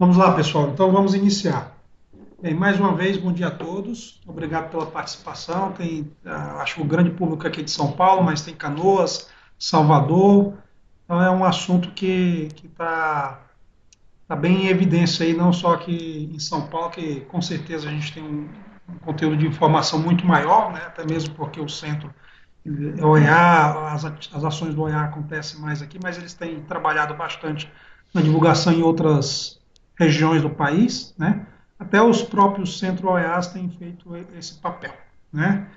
Vamos lá, pessoal. Então vamos iniciar. Bem, mais uma vez, bom dia a todos. Obrigado pela participação. Tem, acho que o grande público aqui de São Paulo, mas tem Canoas, Salvador. Então é um assunto que tá bem em evidência aí, não só aqui em São Paulo, que com certeza a gente tem um conteúdo de informação muito maior, né? Até mesmo porque o centro OEA, as ações do OEA acontecem mais aqui, mas eles têm trabalhado bastante na divulgação em outras regiões do país, né? Até os próprios centros OEAs têm feito esse papel, né?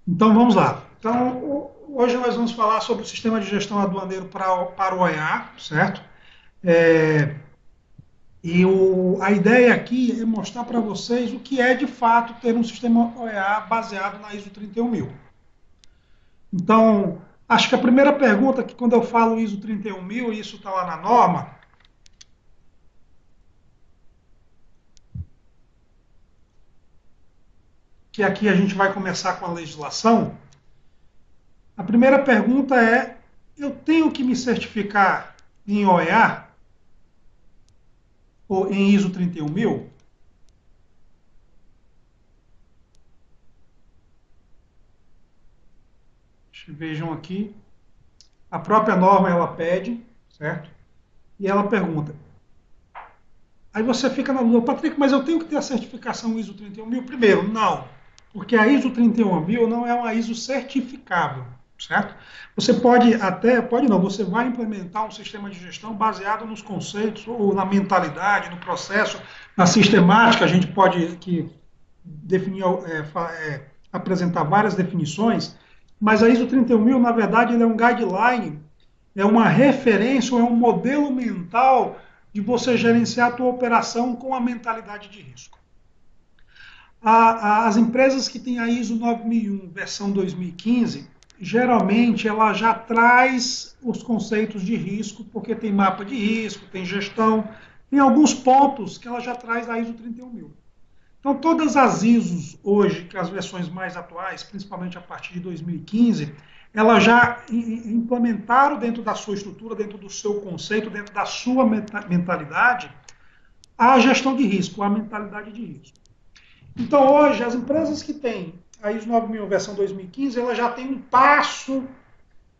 Então vamos lá. Então hoje nós vamos falar sobre o sistema de gestão aduaneiro para o OEA, certo? É, a ideia aqui é mostrar para vocês o que é de fato ter um sistema OEA baseado na ISO 31000. Então, acho que a primeira pergunta, que quando eu falo ISO 31000, e isso está lá na norma, que aqui a gente vai começar com a legislação, a primeira pergunta é: eu tenho que me certificar em OEA ou em ISO 31000? Vejam aqui, a própria norma ela pede, certo? E ela pergunta. Aí você fica na dúvida, Patrick, mas eu tenho que ter a certificação ISO 31000? Primeiro, não, porque a ISO 31000 não é uma ISO certificável, certo? Você pode até, pode não, você vai implementar um sistema de gestão baseado nos conceitos, ou na mentalidade, no processo, na sistemática, a gente pode definir, apresentar várias definições, mas a ISO 31000, na verdade, ele é um guideline, é uma referência, ou é um modelo mental de você gerenciar a tua operação com a mentalidade de risco. As empresas que têm a ISO 9001 versão 2015, geralmente ela já traz os conceitos de risco, porque tem mapa de risco, tem gestão, tem alguns pontos que ela já traz da ISO 31000. Então, todas as ISOs hoje, que as versões mais atuais, principalmente a partir de 2015, elas já implementaram dentro da sua estrutura, dentro do seu conceito, dentro da sua mentalidade, a gestão de risco, a mentalidade de risco. Então, hoje, as empresas que têm a ISO 9000 versão 2015, elas já têm um passo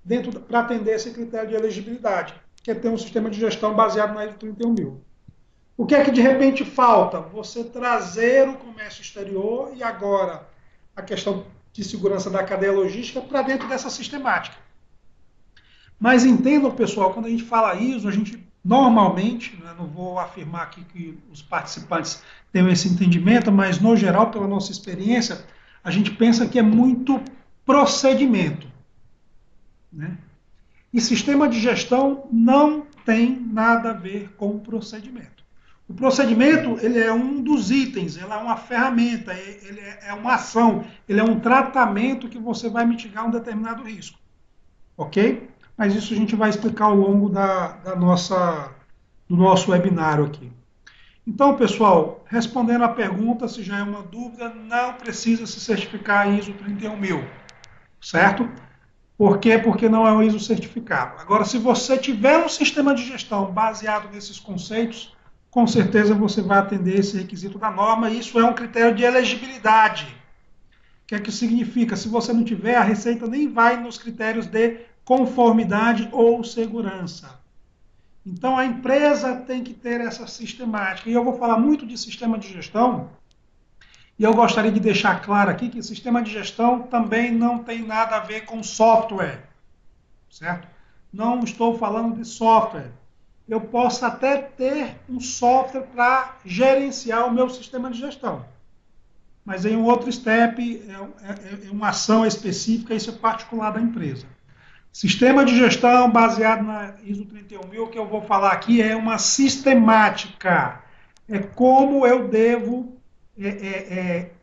dentro para atender esse critério de elegibilidade, que é ter um sistema de gestão baseado na ISO 31000. O que é que de repente falta? Você trazer o comércio exterior e agora a questão de segurança da cadeia logística para dentro dessa sistemática. Mas entendam, pessoal, quando a gente fala ISO, a gente normalmente, né, não vou afirmar aqui que os participantes tenham esse entendimento, mas no geral, pela nossa experiência, a gente pensa que é muito procedimento, né? E sistema de gestão não tem nada a ver com procedimento. O procedimento ele é um dos itens, ele é uma ferramenta, ele é uma ação, ele é um tratamento que você vai mitigar um determinado risco, ok? Mas isso a gente vai explicar ao longo do nosso webinário aqui. Então, pessoal, respondendo a pergunta, se já é uma dúvida, não precisa se certificar ISO 31000, certo? Por quê? Porque não é um ISO certificado. Agora, se você tiver um sistema de gestão baseado nesses conceitos, com certeza você vai atender esse requisito da norma, e isso é um critério de elegibilidade. O que é que significa? Se você não tiver, a Receita nem vai nos critérios de conformidade ou segurança. Então, a empresa tem que ter essa sistemática. E eu vou falar muito de sistema de gestão, e eu gostaria de deixar claro aqui que sistema de gestão também não tem nada a ver com software, certo? Não estou falando de software. Eu posso até ter um software para gerenciar o meu sistema de gestão. Mas em um outro step, é uma ação específica, isso é particular da empresa. Sistema de gestão baseado na ISO 31000, que eu vou falar aqui, é uma sistemática. É como eu devo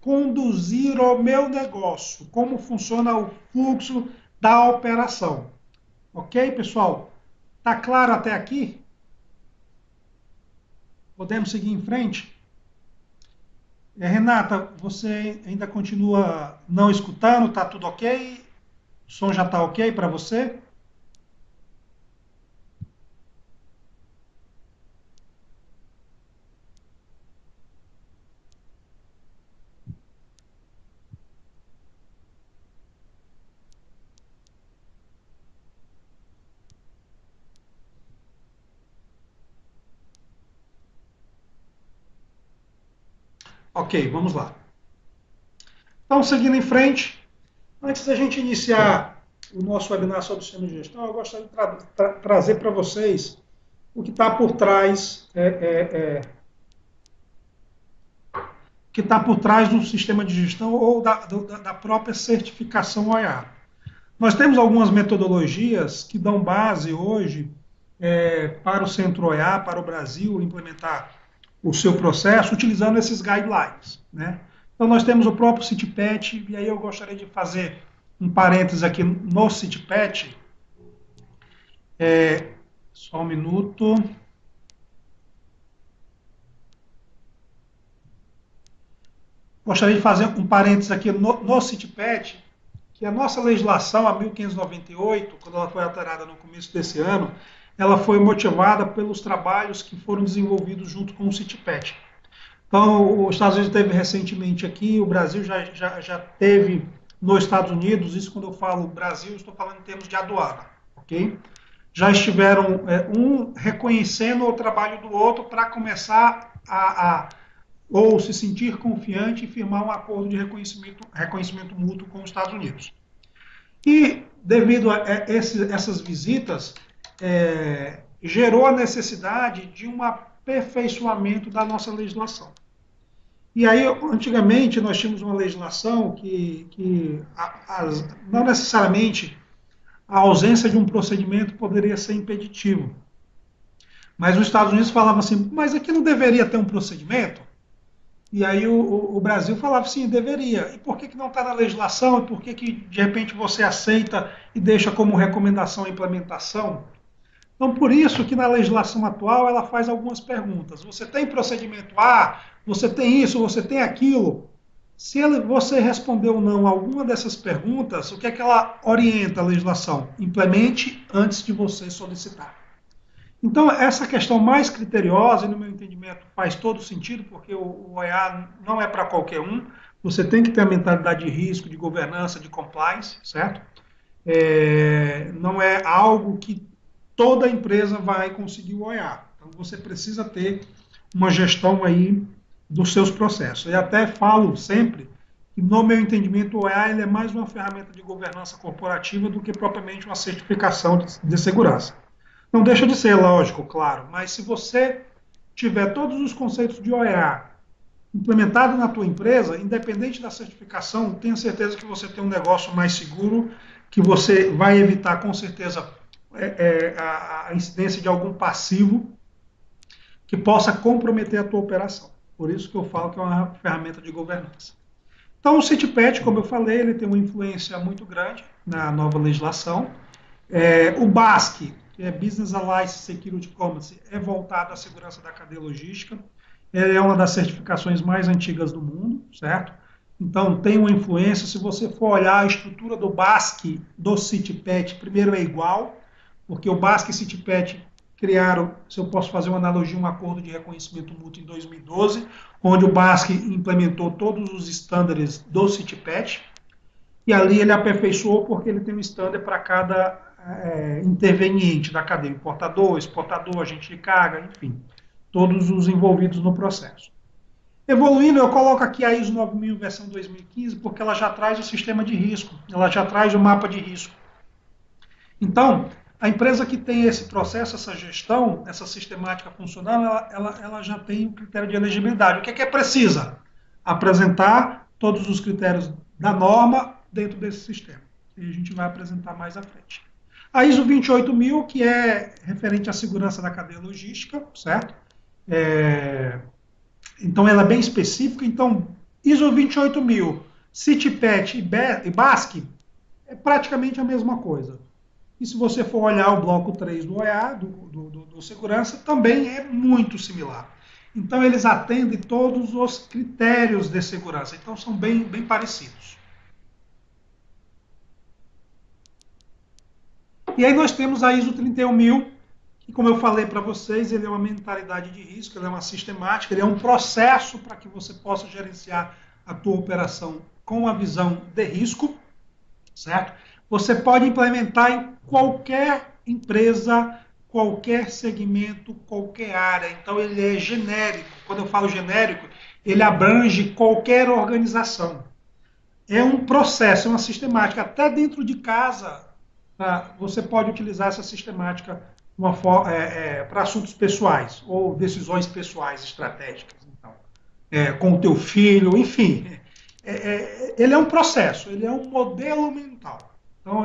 conduzir o meu negócio, como funciona o fluxo da operação. Ok, pessoal? Tá claro até aqui? Podemos seguir em frente? Renata, você ainda continua não escutando? Tá tudo ok? O som já está ok para você? Ok, vamos lá. Então, seguindo em frente, antes da gente iniciar o nosso webinar sobre sistema de gestão, eu gostaria de trazer para vocês o que está por trás que está por trás do sistema de gestão ou da própria certificação OEA. Nós temos algumas metodologias que dão base hoje para o Centro OEA, para o Brasil implementar o seu processo utilizando esses guidelines, né? Então nós temos o próprio CITPAT, e aí eu gostaria de fazer um parênteses aqui no CITPAT. Só um minuto. Gostaria de fazer um parênteses aqui no CITPAT, que a nossa legislação, a 1598, quando ela foi alterada no começo desse ano, ela foi motivada pelos trabalhos que foram desenvolvidos junto com o CITPAT. Então, os Estados Unidos teve recentemente aqui, o Brasil já teve nos Estados Unidos, isso quando eu falo Brasil, estou falando em termos de aduana, ok? Já estiveram um reconhecendo o trabalho do outro para começar ou se sentir confiante e firmar um acordo de reconhecimento mútuo com os Estados Unidos. E, devido a essas visitas, gerou a necessidade de um aperfeiçoamento da nossa legislação. E aí, antigamente, nós tínhamos uma legislação que não necessariamente a ausência de um procedimento poderia ser impeditivo. Mas os Estados Unidos falavam assim, mas aqui não deveria ter um procedimento? E aí o Brasil falava, sim, deveria. E por que não está na legislação? E por que de repente você aceita e deixa como recomendação a implementação? Então, por isso que na legislação atual ela faz algumas perguntas. Você tem procedimento A? Você tem isso? Você tem aquilo? Se você respondeu não a alguma dessas perguntas, o que é que ela orienta a legislação? Implemente antes de você solicitar. Então, essa questão mais criteriosa, e no meu entendimento faz todo sentido, porque o OEA não é para qualquer um, você tem que ter a mentalidade de risco, de governança, de compliance, certo? Não é algo que toda empresa vai conseguir o OEA. Então, você precisa ter uma gestão aí dos seus processos. E até falo sempre que, no meu entendimento, o OEA ele é mais uma ferramenta de governança corporativa do que propriamente uma certificação de segurança. Não deixa de ser, lógico, claro, mas se você tiver todos os conceitos de OEA implementados na tua empresa, independente da certificação, tenha certeza que você tem um negócio mais seguro, que você vai evitar, com certeza, a incidência de algum passivo que possa comprometer a tua operação. Por isso que eu falo que é uma ferramenta de governança. Então, o CITPAT, como eu falei, ele tem uma influência muito grande na nova legislação. O BASC, que é Business Alliance Security Commerce, é voltado à segurança da cadeia logística. Ele é uma das certificações mais antigas do mundo, certo? Então, tem uma influência. Se você for olhar a estrutura do BASC do CITPAT, primeiro é igual, porque o BASC e o CITPAT criaram, se eu posso fazer uma analogia, um acordo de reconhecimento mútuo em 2012, onde o BASC implementou todos os estándares do CITPAT, e ali ele aperfeiçoou porque ele tem um estándar para cada interveniente da cadeia, importador, exportador, agente de carga, enfim, todos os envolvidos no processo. Evoluindo, eu coloco aqui a ISO 9000 versão 2015, porque ela já traz o sistema de risco, ela já traz o mapa de risco. Então, a empresa que tem esse processo, essa gestão, essa sistemática funcionando, ela já tem o critério de elegibilidade. O que é precisa? Apresentar todos os critérios da norma dentro desse sistema. E a gente vai apresentar mais à frente. A ISO 28000, que é referente à segurança da cadeia logística, certo? Então, ela é bem específica. Então, ISO 28000, CITPAT e BASC é praticamente a mesma coisa. E se você for olhar o bloco 3 do OEA, do segurança, também é muito similar. Então, eles atendem todos os critérios de segurança. Então, são bem parecidos. E aí nós temos a ISO 31000, que, como eu falei para vocês, ele é uma mentalidade de risco, ele é uma sistemática, ele é um processo para que você possa gerenciar a tua operação com a visão de risco, certo? Você pode implementar em qualquer empresa, qualquer segmento, qualquer área. Então, ele é genérico. Quando eu falo genérico, ele abrange qualquer organização. É um processo, é uma sistemática. Até dentro de casa, tá? Você pode utilizar essa sistemática para assuntos pessoais ou decisões pessoais estratégicas. Então, com o teu filho, enfim. Ele é um processo, ele é um modelo mental. Então,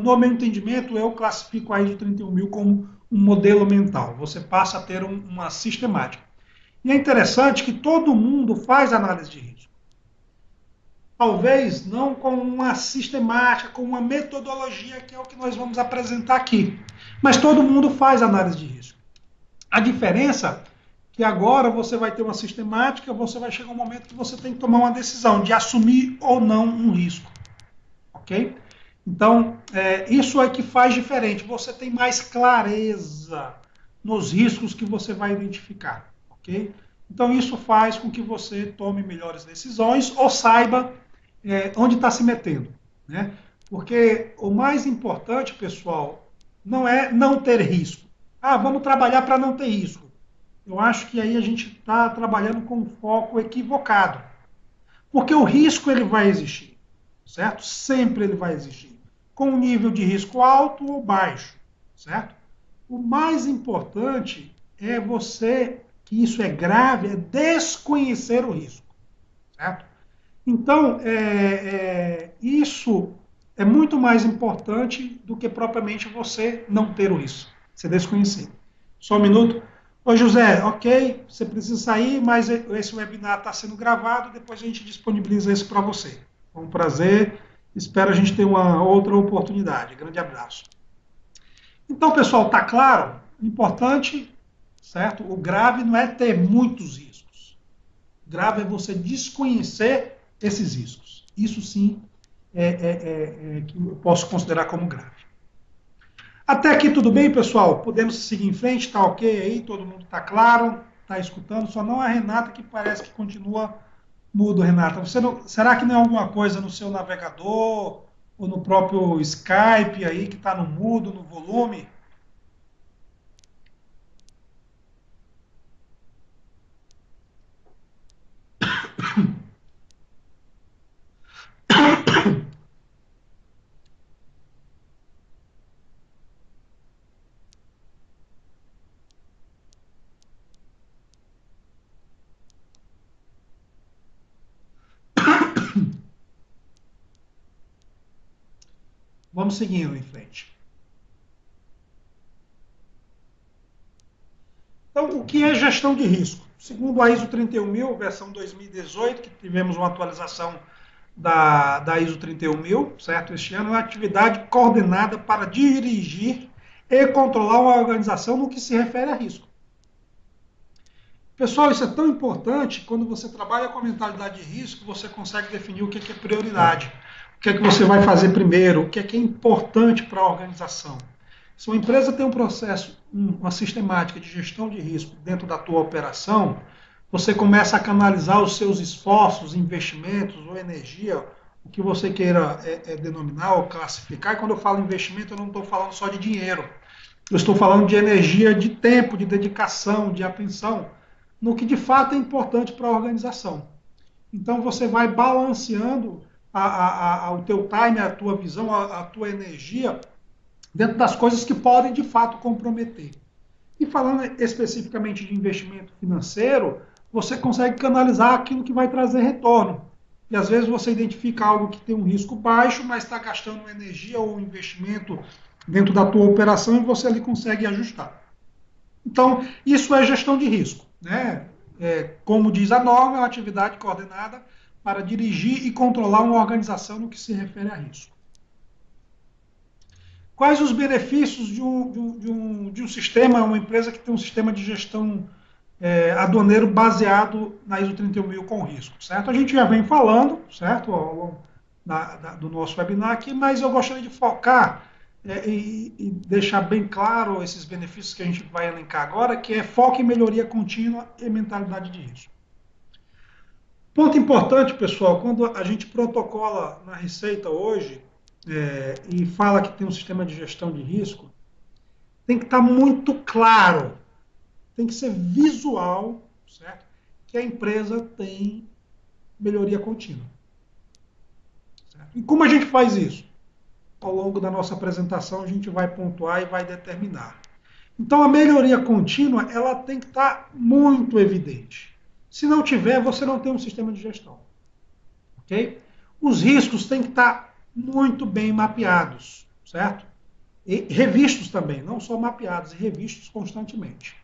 no meu entendimento, eu classifico a ISO 31000 como um modelo mental. Você passa a ter uma sistemática. E é interessante que todo mundo faz análise de risco. Talvez não com uma sistemática, com uma metodologia, que é o que nós vamos apresentar aqui. Mas todo mundo faz análise de risco. A diferença é que agora você vai ter uma sistemática, você vai chegar um momento que você tem que tomar uma decisão de assumir ou não um risco. Ok? Então, isso é que faz diferente. Você tem mais clareza nos riscos que você vai identificar. Ok? Então, isso faz com que você tome melhores decisões ou saiba onde está se metendo. Né? Porque o mais importante, pessoal, não é não ter risco. Ah, vamos trabalhar para não ter risco. Eu acho que aí a gente está trabalhando com um foco equivocado. Porque o risco ele vai existir, certo? Sempre ele vai existir. Com um nível de risco alto ou baixo, certo? O mais importante é você, que isso é grave, é desconhecer o risco, certo? Então, isso é muito mais importante do que propriamente você não ter o risco, você desconhecer. Só um minuto. Oi, José, ok, você precisa sair, mas esse webinar está sendo gravado, depois a gente disponibiliza isso para você. Foi um prazer, espero a gente ter uma outra oportunidade. Grande abraço. Então, pessoal, está claro? Importante, certo? O grave não é ter muitos riscos. O grave é você desconhecer esses riscos. Isso sim que eu posso considerar como grave. Até aqui tudo bem, pessoal? Podemos seguir em frente, tá ok aí? Todo mundo tá claro? Tá escutando? Só não a Renata, que parece que continua mudo, Renata. Será que não é alguma coisa no seu navegador ou no próprio Skype aí que está no mudo, no volume? Vamos seguindo em frente. Então, o que é gestão de risco? Segundo a ISO 31000, versão 2018, que tivemos uma atualização da ISO 31000, certo? Este ano é uma atividade coordenada para dirigir e controlar uma organização no que se refere a risco. Pessoal, isso é tão importante, quando você trabalha com a mentalidade de risco, você consegue definir o que é prioridade, o que é que você vai fazer primeiro, o que é importante para a organização. Se uma empresa tem um processo, uma sistemática de gestão de risco dentro da tua operação, você começa a canalizar os seus esforços, investimentos ou energia, o que você queira denominar ou classificar. E quando eu falo investimento, eu não estou falando só de dinheiro. Eu estou falando de energia, de tempo, de dedicação, de atenção, no que de fato é importante para a organização. Então você vai balanceando o teu time, a tua visão, a tua energia dentro das coisas que podem de fato comprometer. E falando especificamente de investimento financeiro, você consegue canalizar aquilo que vai trazer retorno. E às vezes você identifica algo que tem um risco baixo, mas está gastando energia ou investimento dentro da tua operação e você ali consegue ajustar. Então, isso é gestão de risco. Né? Como diz a norma, é uma atividade coordenada para dirigir e controlar uma organização no que se refere a risco. Quais os benefícios de um sistema, uma empresa que tem um sistema de gestão aduaneiro baseado na ISO 31000 com risco, certo? A gente já vem falando, certo, ao longo do nosso webinar aqui, mas eu gostaria de focar e deixar bem claro esses benefícios que a gente vai elencar agora, que é foco em melhoria contínua e mentalidade de risco. Ponto importante, pessoal, quando a gente protocola na Receita hoje e fala que tem um sistema de gestão de risco, tem que estar muito claro, tem que ser visual, certo? que a empresa tem melhoria contínua. Certo? E como a gente faz isso? Ao longo da nossa apresentação, a gente vai pontuar e vai determinar. Então, a melhoria contínua, ela tem que estar muito evidente. Se não tiver, você não tem um sistema de gestão. Ok? Os riscos têm que estar muito bem mapeados, certo? E revistos também, não só mapeados, e revistos constantemente.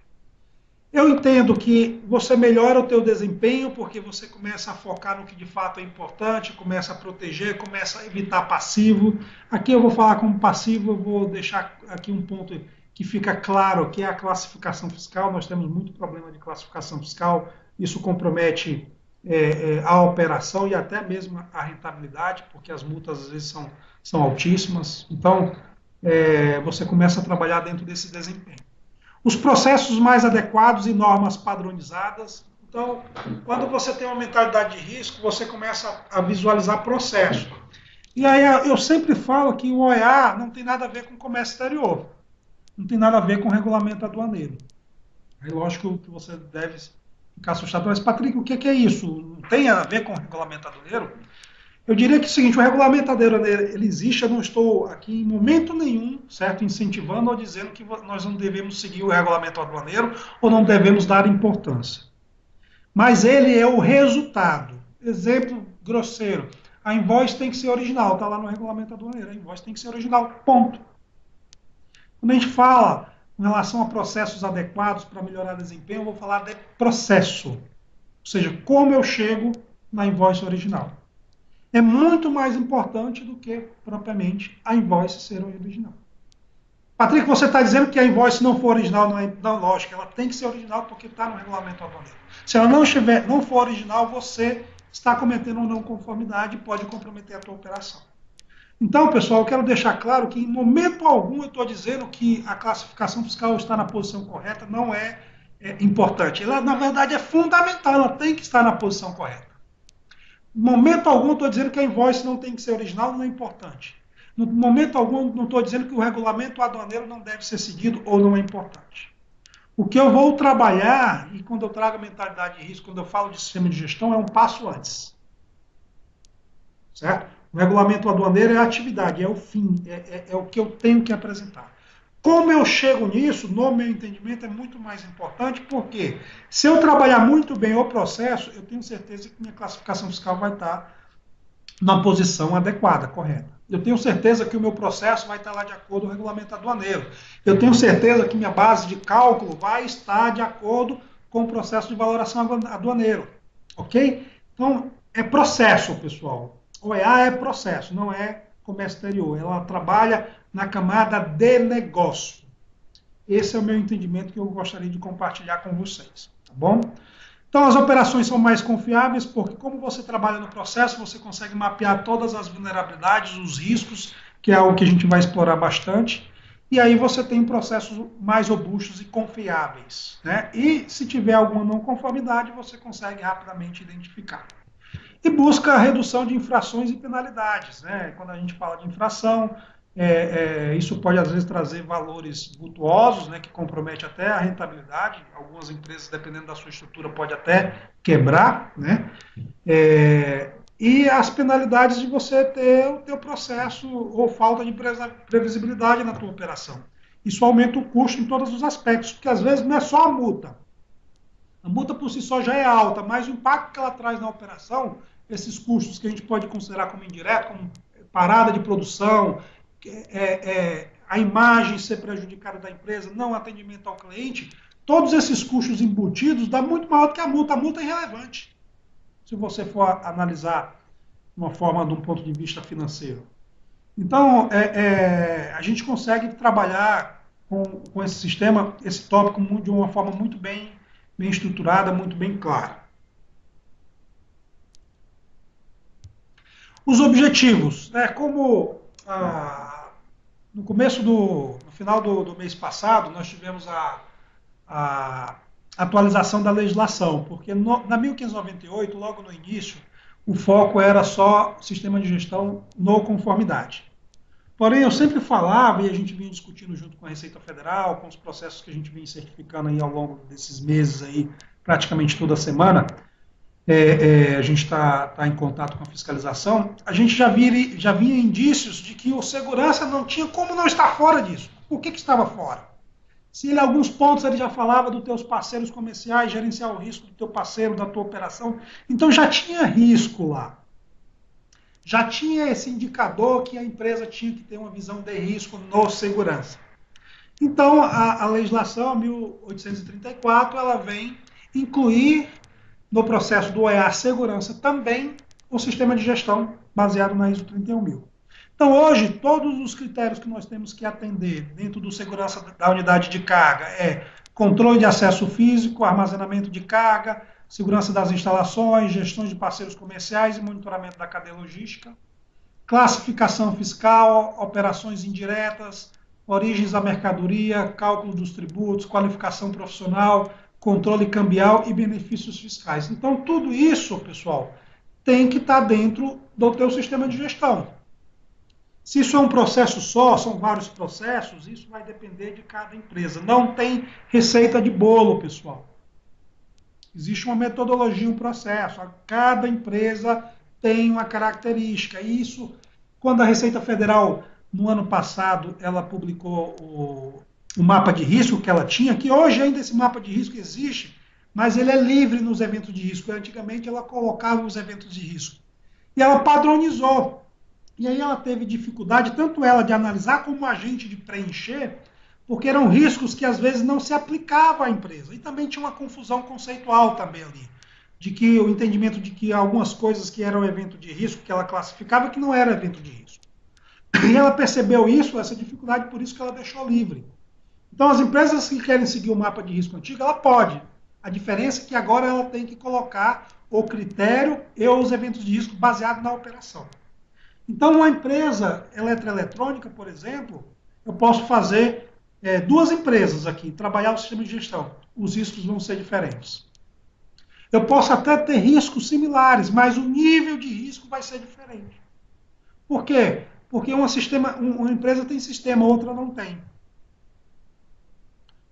Eu entendo que você melhora o teu desempenho porque você começa a focar no que de fato é importante, começa a proteger, começa a evitar passivo. Aqui eu vou falar como passivo, eu vou deixar aqui um ponto que fica claro, que é a classificação fiscal. Nós temos muito problema de classificação fiscal, isso compromete a operação e até mesmo a rentabilidade, porque as multas às vezes são altíssimas. Então, você começa a trabalhar dentro desse desempenho. Os processos mais adequados e normas padronizadas. Então, quando você tem uma mentalidade de risco, você começa a visualizar processo. E aí eu sempre falo que o OEA não tem nada a ver com comércio exterior, não tem nada a ver com regulamento aduaneiro. Aí, lógico que você deve ficar assustado, mas Patrick, o que é isso? Não tem a ver com regulamento aduaneiro? Eu diria que é o seguinte, o regulamento aduaneiro, ele existe, eu não estou aqui em momento nenhum, certo, incentivando ou dizendo que nós não devemos seguir o regulamento aduaneiro ou não devemos dar importância. Mas ele é o resultado. Exemplo grosseiro, a invoice tem que ser original, está lá no regulamento aduaneiro, a invoice tem que ser original, ponto. Quando a gente fala em relação a processos adequados para melhorar desempenho, eu vou falar de processo, ou seja, como eu chego na invoice original. É muito mais importante do que, propriamente, a invoice ser original. Patrick, você está dizendo que a invoice não for original, não, lógico, ela tem que ser original porque está no regulamento aduaneiro. Se ela não for original, você está cometendo uma não conformidade e pode comprometer a tua operação. Então, pessoal, eu quero deixar claro que em momento algum eu estou dizendo que a classificação fiscal está na posição correta, não é importante. Ela, na verdade, é fundamental, ela tem que estar na posição correta. Em momento algum, estou dizendo que a invoice não tem que ser original, não é importante. No momento algum, não estou dizendo que o regulamento aduaneiro não deve ser seguido ou não é importante. O que eu vou trabalhar, e quando eu trago a mentalidade de risco, quando eu falo de sistema de gestão, é um passo antes. Certo? O regulamento aduaneiro é a atividade, é o fim, é o que eu tenho que apresentar. Como eu chego nisso, no meu entendimento, é muito mais importante, porque se eu trabalhar muito bem o processo, eu tenho certeza que minha classificação fiscal vai estar na posição adequada, correta. Eu tenho certeza que o meu processo vai estar lá de acordo com o regulamento aduaneiro. Eu tenho certeza que minha base de cálculo vai estar de acordo com o processo de valoração aduaneiro. Ok? Então, é processo, pessoal. OEA é processo, não é comércio exterior. Ela trabalha na camada de negócio. Esse é o meu entendimento que eu gostaria de compartilhar com vocês, tá bom? Então, as operações são mais confiáveis porque, como você trabalha no processo, você consegue mapear todas as vulnerabilidades, os riscos, que é algo que a gente vai explorar bastante, e aí você tem processos mais robustos e confiáveis, né? E se tiver alguma não conformidade, você consegue rapidamente identificar. E busca a redução de infrações e penalidades, né? Quando a gente fala de infração, isso pode às vezes trazer valores vultuosos, né, que compromete até a rentabilidade. Algumas empresas, dependendo da sua estrutura, pode até quebrar, né? E as penalidades de você ter o teu processo ou falta de previsibilidade na tua operação. Isso aumenta o custo em todos os aspectos, porque às vezes não é só a multa. A multa por si só já é alta, mas o impacto que ela traz na operação, esses custos que a gente pode considerar como indireto, como parada de produção, a imagem ser prejudicada da empresa, não atendimento ao cliente, todos esses custos embutidos dá muito maior do que a multa. A multa é irrelevante, se você for analisar de uma forma, de um ponto de vista financeiro. Então, a gente consegue trabalhar com esse sistema, esse tópico, de uma forma muito bem estruturada, muito bem clara. Os objetivos, né? Como no final do mês passado, nós tivemos a atualização da legislação, porque na 1598, logo no início, o foco era só sistema de gestão no conformidade. Porém, eu sempre falava, e a gente vinha discutindo junto com a Receita Federal, com os processos que a gente vem certificando aí ao longo desses meses aí, praticamente toda semana, a gente está em contato com a fiscalização, a gente já via indícios de que o segurança não tinha como não estar fora disso. Por que estava fora? Se ele, em alguns pontos, ele já falava dos teus parceiros comerciais, gerenciar o risco do teu parceiro, da tua operação, então já tinha risco lá. Já tinha esse indicador que a empresa tinha que ter uma visão de risco no segurança. Então, a legislação 1834, ela vem incluir no processo do OEA Segurança também o sistema de gestão baseado na ISO 31000. Então, hoje, todos os critérios que nós temos que atender dentro do segurança da unidade de carga é controle de acesso físico, armazenamento de carga, segurança das instalações, gestão de parceiros comerciais e monitoramento da cadeia logística, classificação fiscal, operações indiretas, origens da mercadoria, cálculo dos tributos, qualificação profissional, controle cambial e benefícios fiscais. Então, tudo isso, pessoal, tem que estar dentro do teu sistema de gestão. Se isso é um processo só, são vários processos, isso vai depender de cada empresa. Não tem receita de bolo, pessoal. Existe uma metodologia, um processo. Cada empresa tem uma característica. E isso, quando a Receita Federal, no ano passado, ela publicou o mapa de risco que ela tinha, que hoje ainda esse mapa de risco existe, mas ele é livre nos eventos de risco. Antigamente ela colocava os eventos de risco. E ela padronizou. E aí ela teve dificuldade, tanto ela de analisar como a gente de preencher, porque eram riscos que às vezes não se aplicavam à empresa. E também tinha uma confusão conceitual também ali, de que o entendimento de que algumas coisas que eram evento de risco, que ela classificava, que não era evento de risco. E ela percebeu isso, essa dificuldade, por isso que ela deixou livre. Então as empresas que querem seguir o mapa de risco antigo, ela pode. A diferença é que agora ela tem que colocar o critério e os eventos de risco baseado na operação. Então, uma empresa eletroeletrônica, por exemplo, eu posso fazer duas empresas aqui, trabalhar o sistema de gestão. Os riscos vão ser diferentes. Eu posso até ter riscos similares, mas o nível de risco vai ser diferente. Por quê? Porque uma empresa tem sistema, outra não tem.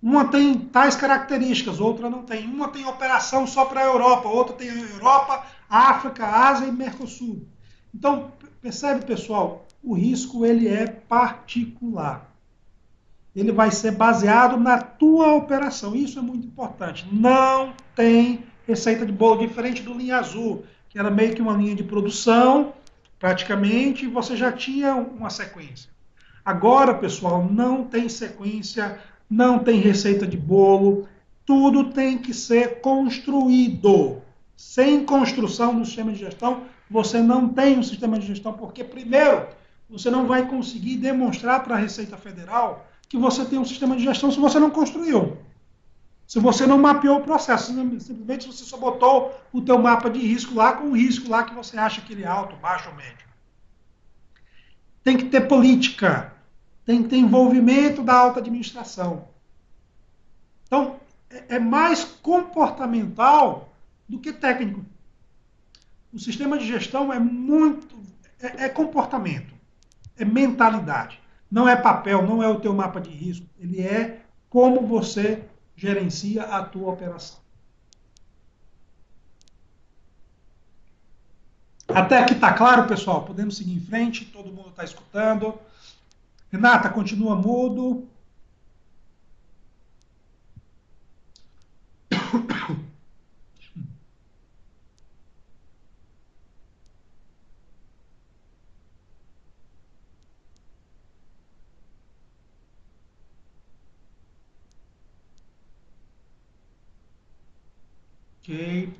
Uma tem tais características, outra não tem. Uma tem operação só para a Europa, outra tem Europa, África, Ásia e Mercosul. Então, percebe, pessoal? O risco ele é particular. Ele vai ser baseado na tua operação. Isso é muito importante. Não tem receita de bolo diferente do linha azul, que era meio que uma linha de produção, praticamente, e você já tinha uma sequência. Agora, pessoal, não tem sequência, não tem receita de bolo, tudo tem que ser construído. Sem construção do sistema de gestão, você não tem um sistema de gestão, porque, primeiro, você não vai conseguir demonstrar para a Receita Federal que você tem um sistema de gestão se você não construiu. Se você não mapeou o processo, simplesmente você só botou o teu mapa de risco lá com o risco lá que você acha que ele é alto, baixo ou médio. Tem que ter política, tem que ter envolvimento da alta administração. Então, é mais comportamental do que técnico. O sistema de gestão é comportamento, é mentalidade. Não é papel, não é o teu mapa de risco. Ele é como você gerencia a tua operação. Até aqui está claro, pessoal? Podemos seguir em frente, todo mundo está escutando. Renata, continua mudo. Ok.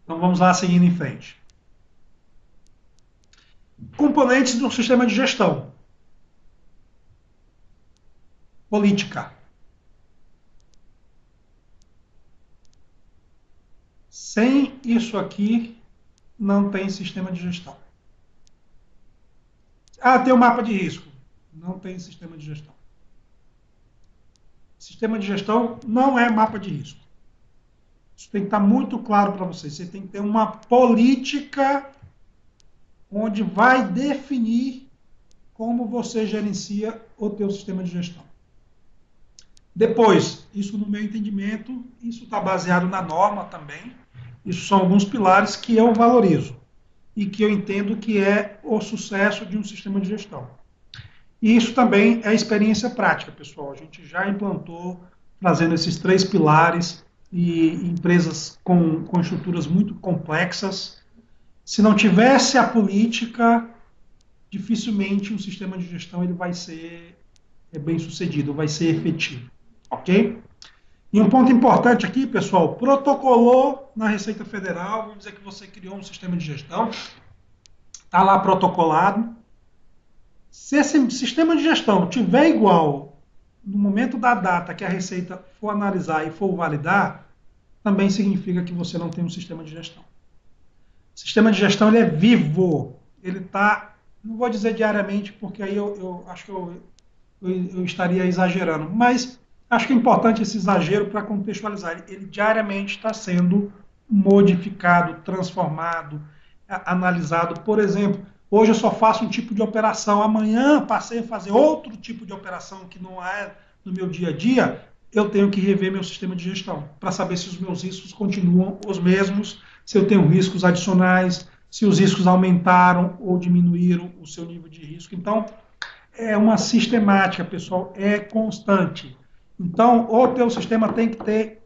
Então vamos lá, seguindo em frente. Componentes do sistema de gestão. Política. Sem isso aqui, não tem sistema de gestão. Ah, tem o mapa de risco. Não tem sistema de gestão. Sistema de gestão não é mapa de risco. Isso tem que estar muito claro para vocês. Você tem que ter uma política onde vai definir como você gerencia o teu sistema de gestão. Depois, isso no meu entendimento, isso está baseado na norma também, isso são alguns pilares que eu valorizo e que eu entendo que é o sucesso de um sistema de gestão. E isso também é experiência prática, pessoal. A gente já implantou, trazendo esses 3 pilares e empresas com estruturas muito complexas. Se não tivesse a política, dificilmente um sistema de gestão ele vai ser bem sucedido, vai ser efetivo. Ok? E um ponto importante aqui, pessoal, protocolou na Receita Federal, vamos dizer que você criou um sistema de gestão, está lá protocolado. Se esse sistema de gestão tiver igual no momento da data que a Receita for analisar e for validar, também significa que você não tem um sistema de gestão. O sistema de gestão ele é vivo, ele está, não vou dizer diariamente, porque aí eu acho que eu estaria exagerando, mas acho que é importante esse exagero para contextualizar. Ele diariamente está sendo modificado, transformado, analisado. Por exemplo, hoje eu só faço um tipo de operação, amanhã passei a fazer outro tipo de operação que não é no meu dia a dia, eu tenho que rever meu sistema de gestão para saber se os meus riscos continuam os mesmos, se eu tenho riscos adicionais, se os riscos aumentaram ou diminuíram o seu nível de risco. Então, é uma sistemática, pessoal, é constante. Então, o teu sistema tem que ter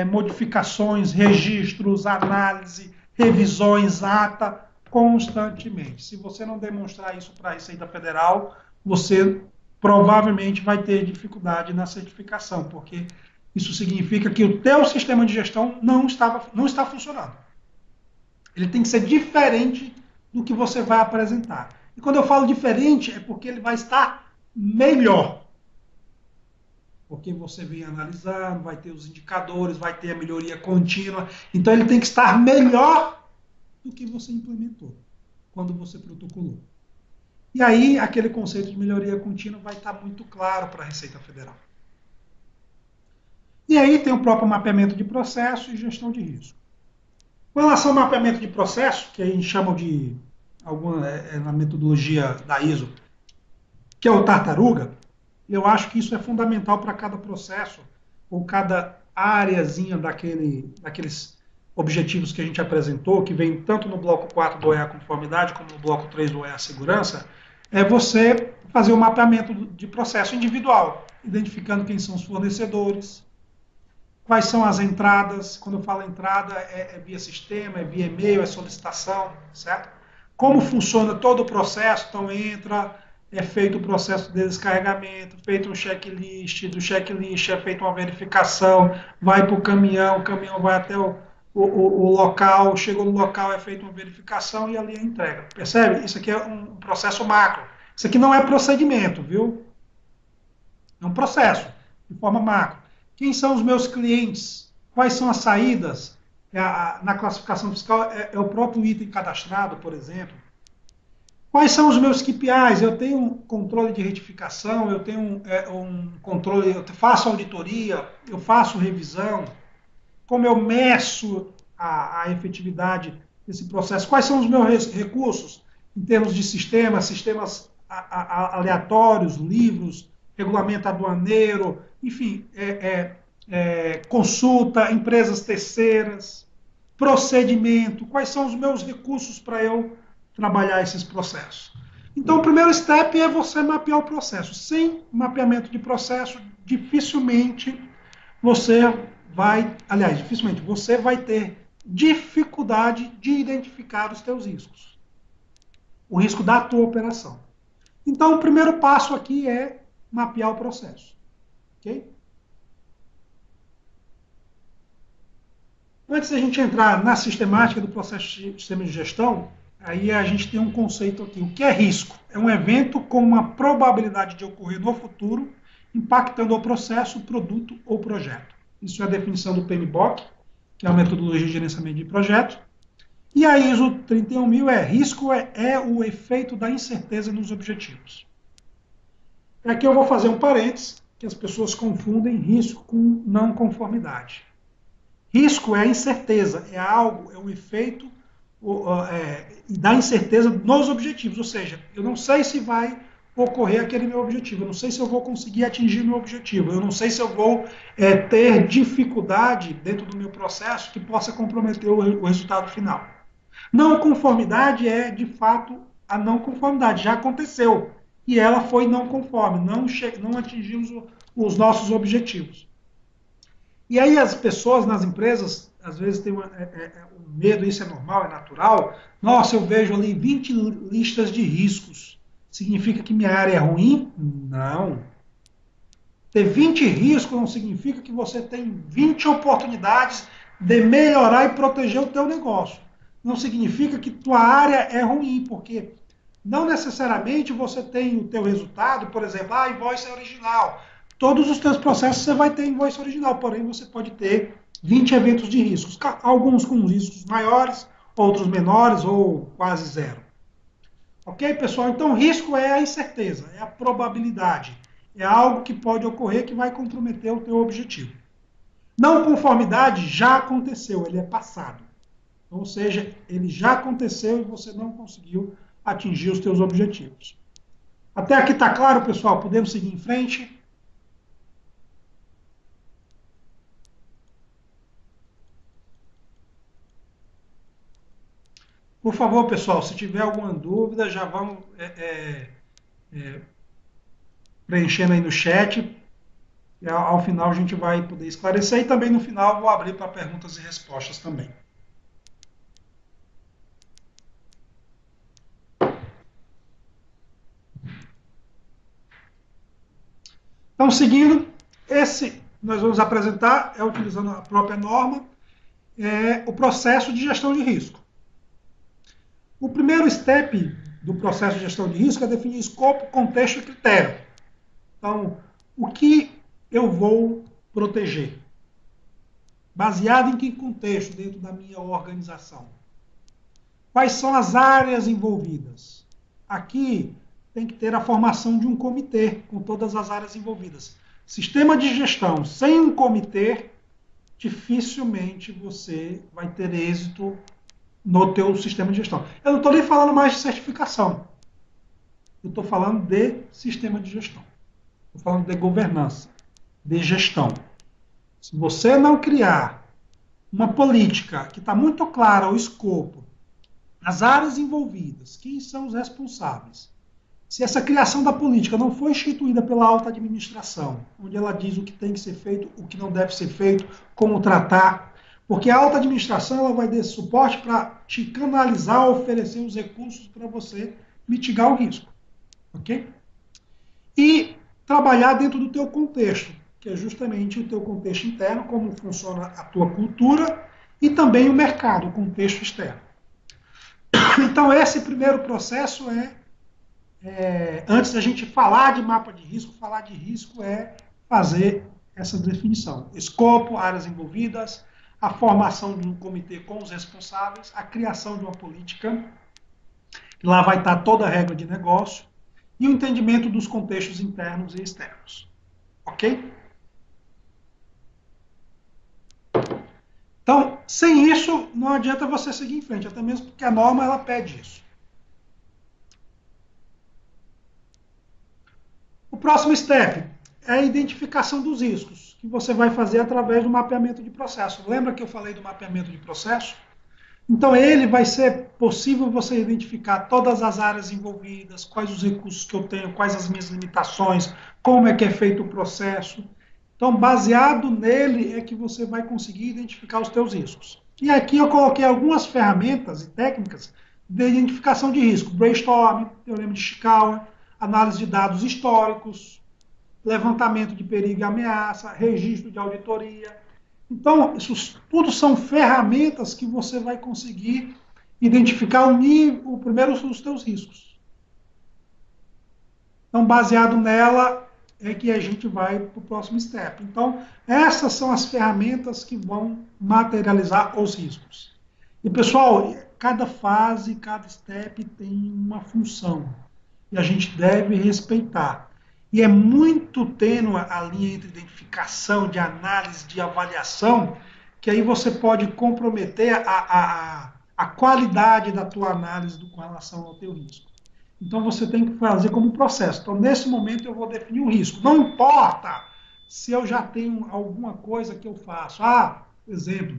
modificações, registros, análise, revisões, ata, constantemente. Se você não demonstrar isso para a Receita Federal, você provavelmente vai ter dificuldade na certificação, porque isso significa que o teu sistema de gestão não está funcionando. Ele tem que ser diferente do que você vai apresentar. E quando eu falo diferente, é porque ele vai estar melhor. Porque você vem analisando, vai ter os indicadores, vai ter a melhoria contínua. Então ele tem que estar melhor do que você implementou quando você protocolou. E aí aquele conceito de melhoria contínua vai estar muito claro para a Receita Federal. E aí tem o próprio mapeamento de processo e gestão de risco. Com relação ao mapeamento de processo, que a gente chama de na metodologia da ISO, que é o tartaruga, eu acho que isso é fundamental para cada processo, ou cada áreazinha daqueles objetivos que a gente apresentou, que vem tanto no bloco 4 do EA Conformidade, como no bloco 3 do EA Segurança, é você fazer o mapeamento de processo individual, identificando quem são os fornecedores, quais são as entradas, quando eu falo entrada é via sistema, é via e-mail, é solicitação, certo? Como funciona todo o processo, então entra, é feito o processo de descarregamento, feito um checklist, do checklist é feita uma verificação, vai para o caminhão vai até o local, chegou no local, é feita uma verificação e ali é entrega. Percebe? Isso aqui é um processo macro. Isso aqui não é procedimento, viu? É um processo, de forma macro. Quem são os meus clientes? Quais são as saídas? Na classificação fiscal é o próprio item cadastrado, por exemplo. Quais são os meus KPIs? Eu tenho um controle de retificação, eu tenho um controle, eu faço auditoria, eu faço revisão. Como eu meço a efetividade desse processo? Quais são os meus recursos em termos de sistemas aleatórios, livros, regulamento aduaneiro, enfim, consulta, empresas terceiras, procedimento, quais são os meus recursos para eu trabalhar esses processos. Então, o primeiro step é você mapear o processo. Sem mapeamento de processo, dificilmente você vai ter dificuldade de identificar os teus riscos. O risco da tua operação. Então, o primeiro passo aqui é mapear o processo. Ok? Antes da gente entrar na sistemática do processo de sistema de gestão, aí a gente tem um conceito aqui. O que é risco? É um evento com uma probabilidade de ocorrer no futuro, impactando o processo, produto ou projeto. Isso é a definição do PMBOK, que é a metodologia de gerenciamento de projetos. E a ISO 31000 risco é o efeito da incerteza nos objetivos. Aqui eu vou fazer um parênteses, que as pessoas confundem risco com não conformidade. Risco é a incerteza, é um efeito e dá incerteza nos objetivos, ou seja, eu não sei se vai ocorrer aquele meu objetivo, eu não sei se eu vou conseguir atingir o meu objetivo, eu não sei se eu vou ter dificuldade dentro do meu processo que possa comprometer o resultado final. Não conformidade é, de fato, a não conformidade, já aconteceu, e ela foi não conforme, não atingimos os nossos objetivos. E aí as pessoas nas empresas, às vezes, têm um medo, isso é normal, é natural. Nossa, eu vejo ali 20 listas de riscos. Significa que minha área é ruim? Não. Ter 20 riscos não significa que você tem 20 oportunidades de melhorar e proteger o teu negócio. Não significa que tua área é ruim, porque não necessariamente você tem o teu resultado, por exemplo, a invoice é original. Todos os teus processos você vai ter invoice original, porém você pode ter 20 eventos de riscos, alguns com riscos maiores, outros menores ou quase zero. Ok, pessoal? Então, risco é a incerteza, é a probabilidade, é algo que pode ocorrer que vai comprometer o teu objetivo. Não conformidade já aconteceu, ele é passado. Ou seja, ele já aconteceu e você não conseguiu atingir os teus objetivos. Até aqui está claro, pessoal? Podemos seguir em frente? Por favor, pessoal, se tiver alguma dúvida, já vão preenchendo aí no chat. E ao final a gente vai poder esclarecer. E também no final vou abrir para perguntas e respostas também. Então, seguindo, esse nós vamos apresentar, utilizando a própria norma, o processo de gestão de risco. O primeiro step do processo de gestão de risco é definir escopo, contexto e critério. Então, o que eu vou proteger? Baseado em que contexto dentro da minha organização? Quais são as áreas envolvidas? Aqui tem que ter a formação de um comitê com todas as áreas envolvidas. Sistema de gestão sem um comitê, dificilmente você vai ter êxito no teu sistema de gestão. Eu não estou nem falando mais de certificação. Eu estou falando de sistema de gestão. Estou falando de governança, de gestão. Se você não criar uma política que está muito clara, o escopo, as áreas envolvidas, quem são os responsáveis, se essa criação da política não for instituída pela alta administração, onde ela diz o que tem que ser feito, o que não deve ser feito, como tratar, porque a alta administração ela vai dar suporte para te canalizar, oferecer os recursos para você mitigar o risco. Ok? E trabalhar dentro do teu contexto, que é justamente o teu contexto interno, como funciona a tua cultura e também o mercado, o contexto externo. Então, esse primeiro processo antes da gente falar de mapa de risco, falar de risco é fazer essa definição. Escopo, áreas envolvidas, a formação de um comitê com os responsáveis, a criação de uma política, lá vai estar toda a regra de negócio, e o entendimento dos contextos internos e externos. Ok? Então, sem isso, não adianta você seguir em frente, até mesmo porque a norma ela pede isso. O próximo step é a identificação dos riscos, que você vai fazer através do mapeamento de processo. Lembra que eu falei do mapeamento de processo? Então, ele vai ser possível você identificar todas as áreas envolvidas, quais os recursos que eu tenho, quais as minhas limitações, como é que é feito o processo. Então, baseado nele é que você vai conseguir identificar os teus riscos. E aqui eu coloquei algumas ferramentas e técnicas de identificação de risco. Brainstorm, teorema de Chicauer, análise de dados históricos, levantamento de perigo e ameaça, registro de auditoria. Então, isso tudo são ferramentas que você vai conseguir identificar primeiro os teus riscos. Então, baseado nela, é que a gente vai para o próximo step. Então, essas são as ferramentas que vão materializar os riscos. E, pessoal, cada fase, cada step tem uma função. E a gente deve respeitar. E é muito tênue a linha entre identificação, de análise, de avaliação, que aí você pode comprometer a qualidade da tua análise com relação ao teu risco. Então você tem que fazer como processo. Então, nesse momento, eu vou definir o risco. Não importa se eu já tenho alguma coisa que eu faço. Exemplo,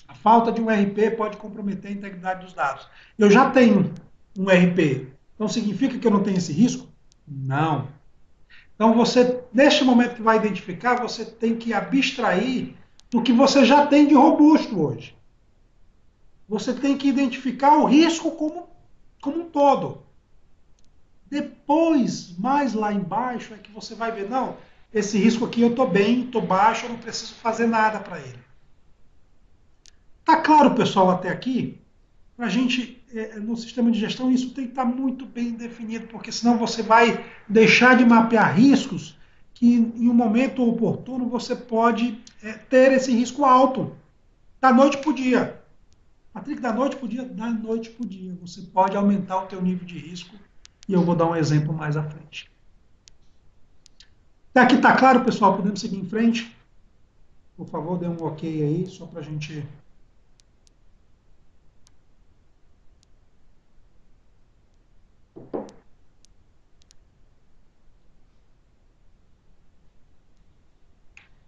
a falta de um RP pode comprometer a integridade dos dados. Eu já tenho um RP. Então, significa que eu não tenho esse risco? Não. Então, você, neste momento que vai identificar, você tem que abstrair do que você já tem de robusto hoje. Você tem que identificar o risco como um todo. Depois, mais lá embaixo, é que você vai ver, não, esse risco aqui eu estou bem, estou baixo, eu não preciso fazer nada para ele. Tá claro, pessoal, até aqui? Para a gente, no sistema de gestão, isso tem que estar muito bem definido, porque senão você vai deixar de mapear riscos que, em um momento oportuno, você pode ter esse risco alto, da noite para o dia. Patrick, da noite para o dia? Da noite para o dia. Você pode aumentar o teu nível de risco, e eu vou dar um exemplo mais à frente. Até aqui está claro, pessoal? Podemos seguir em frente? Por favor, dê um ok aí, só para a gente...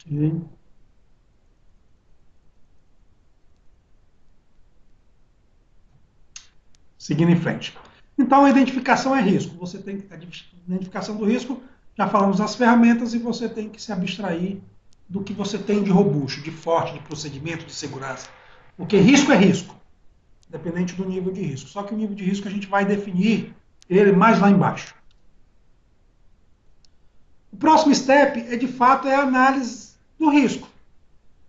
Okay. Seguindo em frente. Então, a identificação é risco. Você tem que... A identificação do risco, já falamos das ferramentas, e você tem que se abstrair do que você tem de robusto, de forte, de procedimento, de segurança. Porque risco é risco, dependente do nível de risco. Só que o nível de risco a gente vai definir ele mais lá embaixo. O próximo step é, de fato, a análise do risco.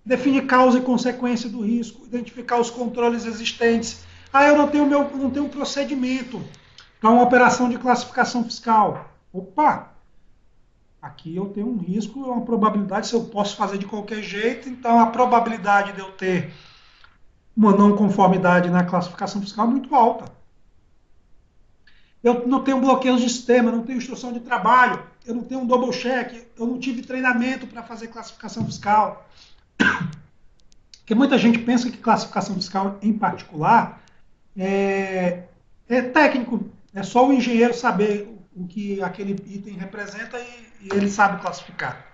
Definir causa e consequência do risco, identificar os controles existentes. Eu não tenho um procedimento para uma operação de classificação fiscal. Opa! Aqui eu tenho um risco, uma probabilidade, se eu posso fazer de qualquer jeito, então a probabilidade de eu ter uma não conformidade na classificação fiscal é muito alta. Eu não tenho bloqueios de sistema, não tenho instrução de trabalho, eu não tenho um double check, eu não tive treinamento para fazer classificação fiscal. Porque muita gente pensa que classificação fiscal, em particular, é técnico. É só o engenheiro saber o que aquele item representa e ele sabe classificar.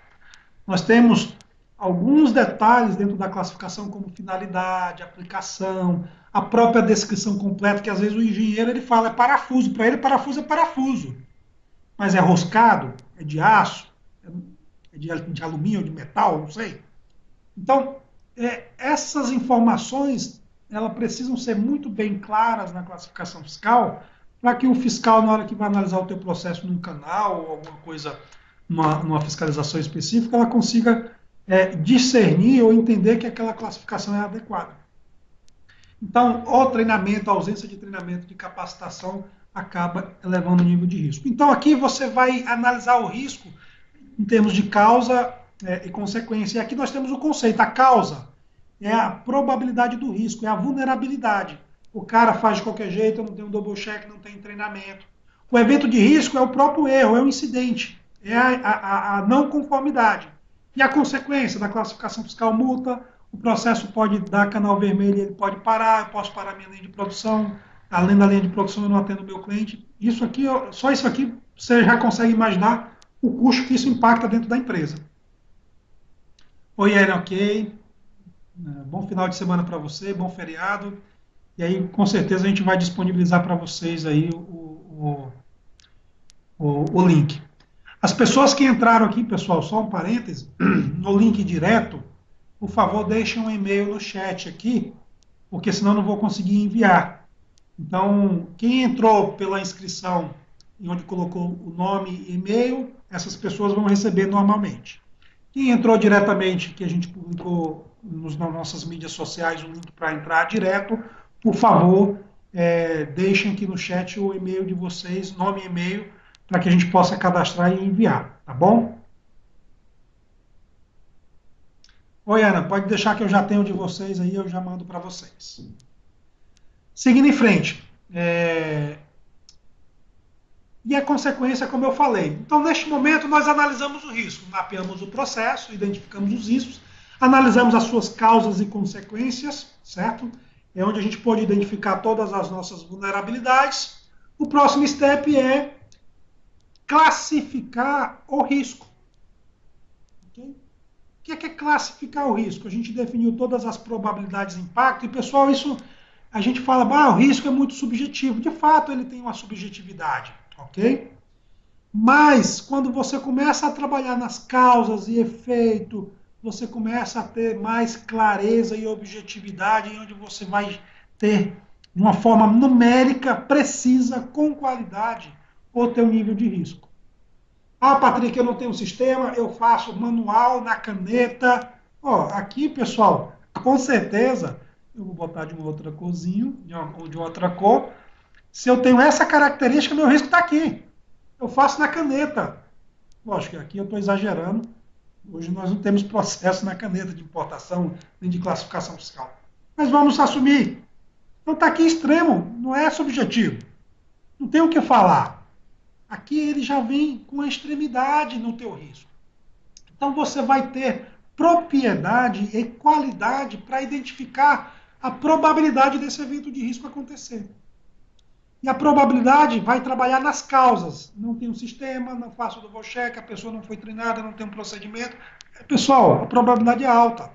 Nós temos alguns detalhes dentro da classificação, como finalidade, aplicação, a própria descrição completa, que às vezes o engenheiro ele fala é parafuso. Para ele, parafuso é parafuso. Mas é roscado? É de aço? É de alumínio ou de metal? Não sei. Então, essas informações elas precisam ser muito bem claras na classificação fiscal, para que o fiscal, na hora que vai analisar o teu processo num canal ou alguma coisa, numa fiscalização específica, ela consiga discernir ou entender que aquela classificação é adequada. Então, o treinamento, a ausência de treinamento, de capacitação, acaba elevando o nível de risco. Então, aqui você vai analisar o risco em termos de causa e consequência. E aqui nós temos o conceito. A causa é a probabilidade do risco, é a vulnerabilidade. O cara faz de qualquer jeito, não tem um double check, não tem treinamento. O evento de risco é o próprio erro, é o incidente, é a não conformidade. E a consequência da classificação fiscal, multa, o processo pode dar canal vermelho, ele pode parar, eu posso parar minha linha de produção, além da linha de produção eu não atendo o meu cliente. Isso aqui, só isso aqui, você já consegue imaginar o custo que isso impacta dentro da empresa. Oi, Eren, ok. Bom final de semana para você, bom feriado. E aí, com certeza, a gente vai disponibilizar para vocês aí o link. As pessoas que entraram aqui, pessoal, só um parêntese, no link direto, por favor, deixem um e-mail no chat aqui, porque senão eu não vou conseguir enviar. Então, quem entrou pela inscrição, onde colocou o nome e e-mail, essas pessoas vão receber normalmente. Quem entrou diretamente, que a gente publicou nas nossas mídias sociais, o link para entrar direto, por favor, deixem aqui no chat o e-mail de vocês, nome e e-mail, para que a gente possa cadastrar e enviar, tá bom? Oi, Ana, pode deixar que eu já tenho de vocês aí, eu já mando para vocês. Seguindo em frente. E a consequência, como eu falei. Então, neste momento, nós analisamos o risco, mapeamos o processo, identificamos os riscos, analisamos as suas causas e consequências, certo? é onde a gente pode identificar todas as nossas vulnerabilidades. O próximo step é classificar o risco. Okay? O que é classificar o risco? A gente definiu todas as probabilidades de impacto, e pessoal, isso a gente fala, o risco é muito subjetivo. De fato, ele tem uma subjetividade, ok? Mas, quando você começa a trabalhar nas causas e efeito, você começa a ter mais clareza e objetividade, onde você vai ter, de uma forma numérica, precisa, com qualidade, o teu nível de risco. Patrick, eu não tenho sistema, eu faço manual na caneta. Aqui, pessoal, com certeza, eu vou botar de uma outra corzinha, ou de outra cor. Se eu tenho essa característica, meu risco está aqui. Eu faço na caneta. Lógico que aqui eu estou exagerando. Hoje nós não temos processo na caneta de importação nem de classificação fiscal. Mas vamos assumir. Então está aqui extremo, não é subjetivo. Não tem o que falar. Aqui ele já vem com a extremidade no teu risco. Então você vai ter propriedade e qualidade para identificar a probabilidade desse evento de risco acontecer. E a probabilidade vai trabalhar nas causas. Não tem um sistema, não faço o double check, a pessoa não foi treinada, não tem um procedimento. Pessoal, a probabilidade é alta.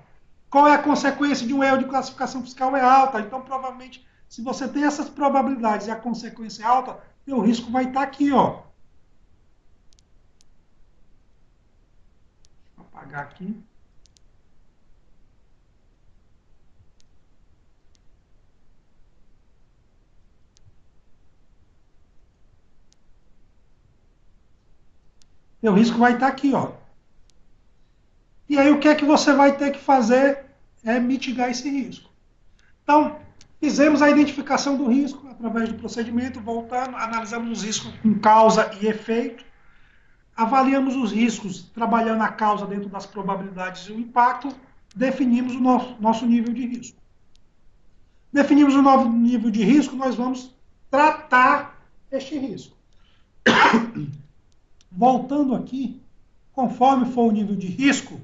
Qual é a consequência de um erro de classificação fiscal? É alta. Então, provavelmente, se você tem essas probabilidades e a consequência é alta, o risco vai estar aqui, ó. Vou apagar aqui. O risco vai estar aqui, ó. E aí o que é que você vai ter que fazer é mitigar esse risco. Então, fizemos a identificação do risco através do procedimento, voltando, analisamos os riscos com causa e efeito, avaliamos os riscos trabalhando a causa dentro das probabilidades e o impacto, definimos o nosso nível de risco. Definimos o novo nível de risco, nós vamos tratar este risco. Voltando aqui, conforme for o nível de risco,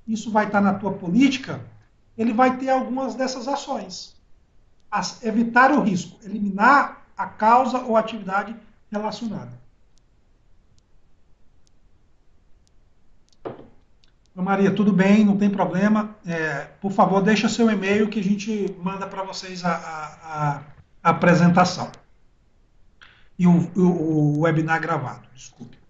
isso vai estar na tua política, ele vai ter algumas dessas ações. Evitar o risco, eliminar a causa ou atividade relacionada. Maria, tudo bem, não tem problema. Por favor, deixa seu e-mail que a gente manda para vocês a apresentação. E o webinar gravado, desculpe.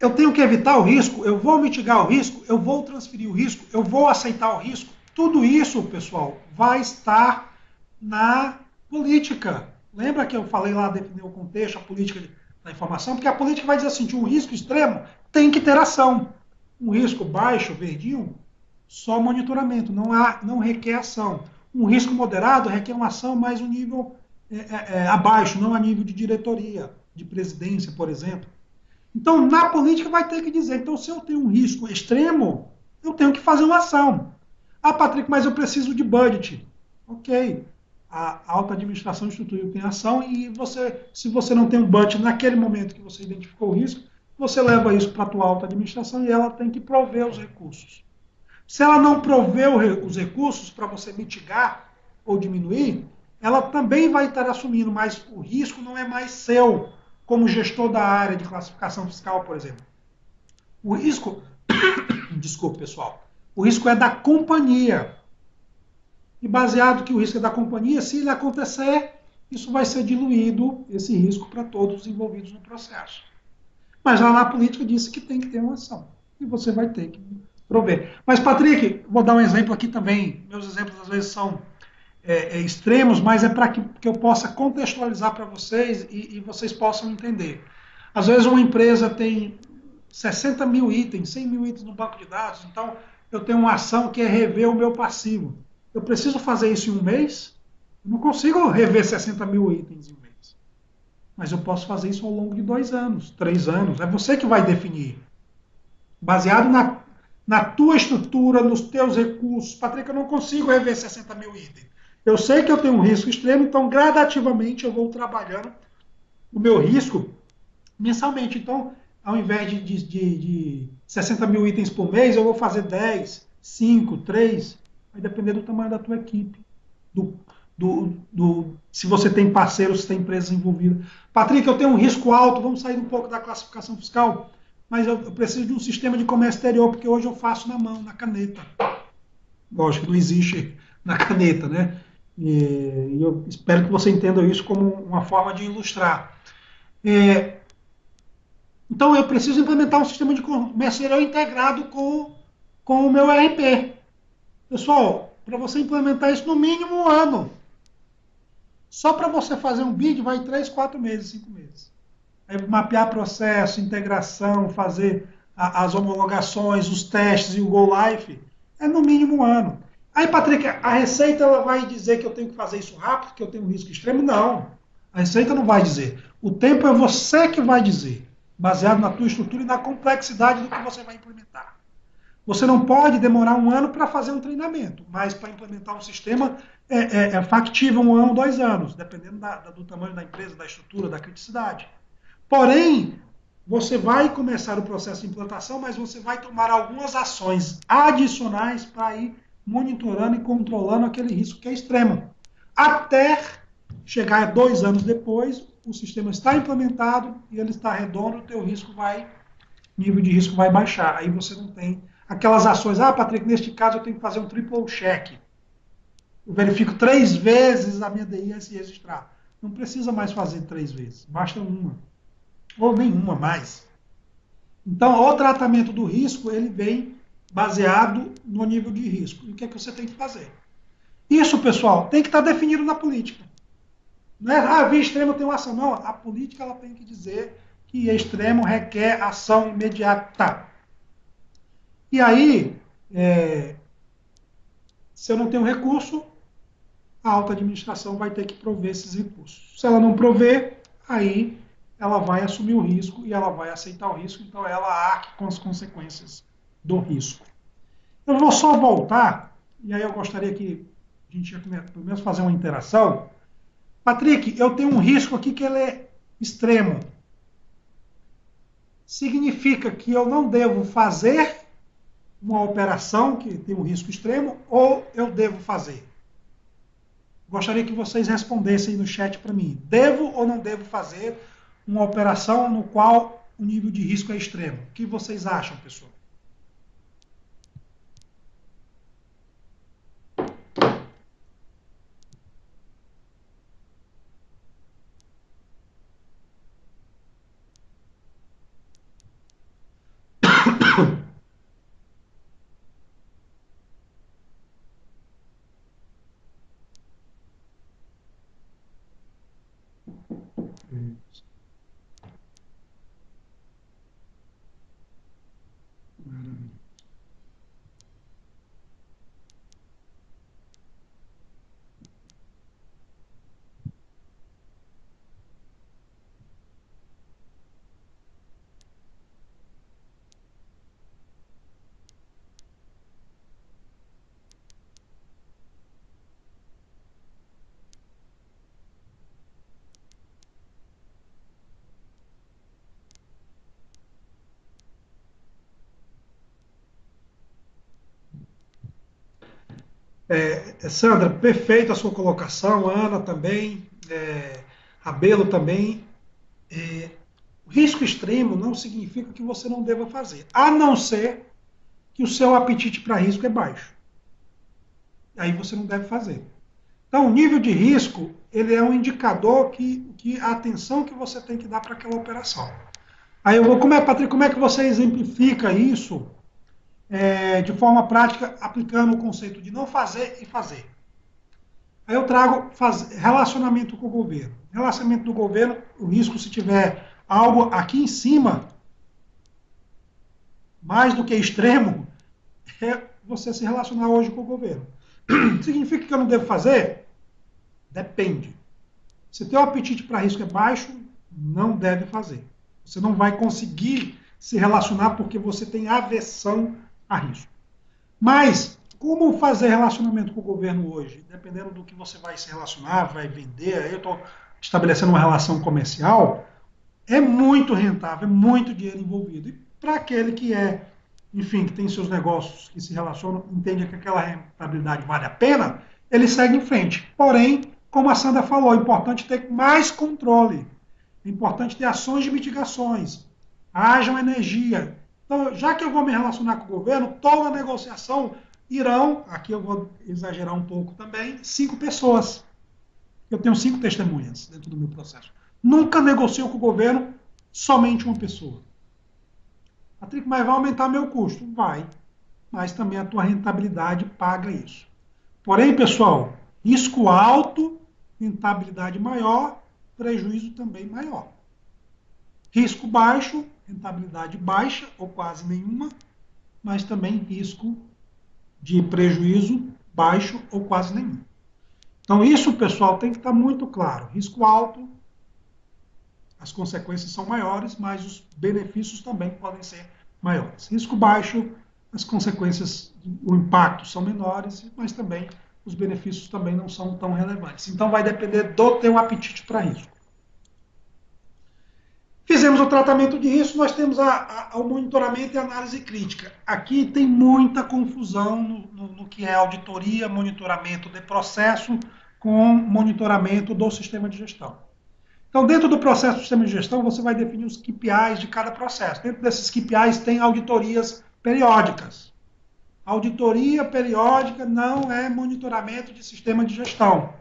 Eu tenho que evitar o risco, eu vou mitigar o risco, eu vou transferir o risco, eu vou aceitar o risco. Tudo isso, pessoal, vai estar na política. Lembra que eu falei lá, definir o contexto, a política da informação? Porque a política vai dizer assim, de um risco extremo, tem que ter ação. Um risco baixo, verdinho, só monitoramento, não requer ação. Um risco moderado requer uma ação mais um nível abaixo, não a nível de diretoria, de presidência, por exemplo. Então, na política vai ter que dizer, então se eu tenho um risco extremo, eu tenho que fazer uma ação. Patrick, mas eu preciso de budget. Ok, a alta administração instituiu tem ação e se você não tem um budget naquele momento que você identificou o risco, você leva isso para a tua alta administração e ela tem que prover os recursos. Se ela não prover os recursos para você mitigar ou diminuir, ela também vai estar assumindo, mas o risco não é mais seu, como gestor da área de classificação fiscal, por exemplo. O risco, desculpe, pessoal, o risco é da companhia. E baseado que o risco é da companhia, se ele acontecer, isso vai ser diluído, esse risco, para todos os envolvidos no processo. Mas lá na política disse que tem que ter uma ação. E você vai ter que prover. Mas, Patrick, vou dar um exemplo aqui também. Meus exemplos, às vezes, são extremos, mas é para que eu possa contextualizar para vocês e vocês possam entender. Às vezes uma empresa tem 60 mil itens, 100 mil itens no banco de dados, então eu tenho uma ação que é rever o meu passivo. Eu preciso fazer isso em um mês? Eu não consigo rever 60 mil itens em um mês. Mas eu posso fazer isso ao longo de 2 anos, 3 anos. É você que vai definir. Baseado na tua estrutura, nos teus recursos. Patrick, eu não consigo rever 60 mil itens. Eu sei que eu tenho um risco extremo, então gradativamente eu vou trabalhando o meu risco mensalmente. Então, ao invés de 60 mil itens por mês, eu vou fazer 10, 5, 3. vai depender do tamanho da tua equipe, do, se você tem parceiros, se tem empresas envolvidas. Patrick, eu tenho um risco alto, vamos sair um pouco da classificação fiscal, mas eu preciso de um sistema de comércio exterior, porque hoje eu faço na mão, na caneta. Lógico que não existe na caneta, né? E eu espero que você entenda isso como uma forma de ilustrar. É, então, eu preciso implementar um sistema de comércio exterior integrado com o meu ERP. Pessoal, para você implementar isso, no mínimo um ano. Só para você fazer um bid vai 3, 4 meses, 5 meses. Aí mapear processo, integração, fazer as homologações, os testes e o Go Live, é no mínimo um ano. Aí, Patrick, a Receita ela vai dizer que eu tenho que fazer isso rápido, que eu tenho um risco extremo? Não. A Receita não vai dizer. O tempo é você que vai dizer, baseado na tua estrutura e na complexidade do que você vai implementar. Você não pode demorar um ano para fazer um treinamento, mas para implementar um sistema é factível 1 ano, 2 anos, dependendo do tamanho da empresa, da estrutura, da criticidade. Porém, você vai começar o processo de implantação, mas você vai tomar algumas ações adicionais para ir monitorando e controlando aquele risco que é extremo. Até chegar 2 anos depois, o sistema está implementado e ele está redondo, o teu risco nível de risco vai baixar. Aí você não tem aquelas ações. Ah, Patrick, neste caso eu tenho que fazer um triple check. Eu verifico 3 vezes a minha DI antes de registrar. Não precisa mais fazer 3 vezes, basta uma. Ou nenhuma mais. Então, o tratamento do risco, ele vem baseado no nível de risco. E o que é que você tem que fazer? Isso, pessoal, tem que estar definido na política. Não é, via extremo tem uma ação. Não, a política ela tem que dizer que extremo requer ação imediata. E aí, se eu não tenho recurso, a alta administração vai ter que prover esses recursos. Se ela não prover, aí ela vai assumir o risco e ela vai aceitar o risco, então ela arque com as consequências do risco. Eu vou só voltar, e aí eu gostaria que a gente ia pelo menos fazer uma interação. Patrick, eu tenho um risco aqui que ele é extremo. Significa que eu não devo fazer uma operação que tem um risco extremo ou eu devo fazer? Gostaria que vocês respondessem no chat para mim. Devo ou não devo fazer uma operação no qual o nível de risco é extremo? O que vocês acham, pessoal? Sandra, perfeita a sua colocação, Ana também, Abelo também. O risco extremo não significa que você não deva fazer, a não ser que o seu apetite para risco é baixo. Aí você não deve fazer. Então, o nível de risco, ele é um indicador que a atenção que você tem que dar para aquela operação. Aí eu vou, Patrick, como é que você exemplifica isso de forma prática, aplicando o conceito de não fazer e fazer? Aí eu trago relacionamento com o governo. Relacionamento do governo, o risco se tiver algo aqui em cima, mais do que extremo, é você se relacionar hoje com o governo. Significa que eu não devo fazer? Depende. Se teu apetite para risco é baixo, não deve fazer. Você não vai conseguir se relacionar porque você tem aversão a risco. Mas, como fazer relacionamento com o governo hoje? Dependendo do que você vai se relacionar, vai vender, aí eu estou estabelecendo uma relação comercial, é muito rentável, é muito dinheiro envolvido. E para aquele que é enfim, que tem seus negócios que se relacionam, entende que aquela rentabilidade vale a pena, ele segue em frente. Porém, como a Sandra falou, é importante ter mais controle, é importante ter ações de mitigações, haja uma energia. Então, já que eu vou me relacionar com o governo, toda negociação irão, aqui eu vou exagerar um pouco também, 5 pessoas. Eu tenho 5 testemunhas dentro do meu processo. Nunca negocio com o governo somente uma pessoa. Patrick, mas vai aumentar meu custo? Vai, mas também a tua rentabilidade paga isso. Porém, pessoal, risco alto, rentabilidade maior, prejuízo também maior. Risco baixo, rentabilidade baixa ou quase nenhuma, mas também risco de prejuízo baixo ou quase nenhum. Então, isso, pessoal, tem que estar muito claro. Risco alto, as consequências são maiores, mas os benefícios também podem ser maiores. Risco baixo, as consequências, o impacto são menores, mas também os benefícios também não são tão relevantes. Então, vai depender do teu apetite para risco. Fizemos o tratamento de risco, nós temos o monitoramento e análise crítica. Aqui tem muita confusão no que é auditoria, monitoramento de processo com monitoramento do sistema de gestão. Então, dentro do processo do sistema de gestão, você vai definir os KPIs de cada processo. Dentro desses KPIs tem auditorias periódicas. Auditoria periódica não é monitoramento de sistema de gestão.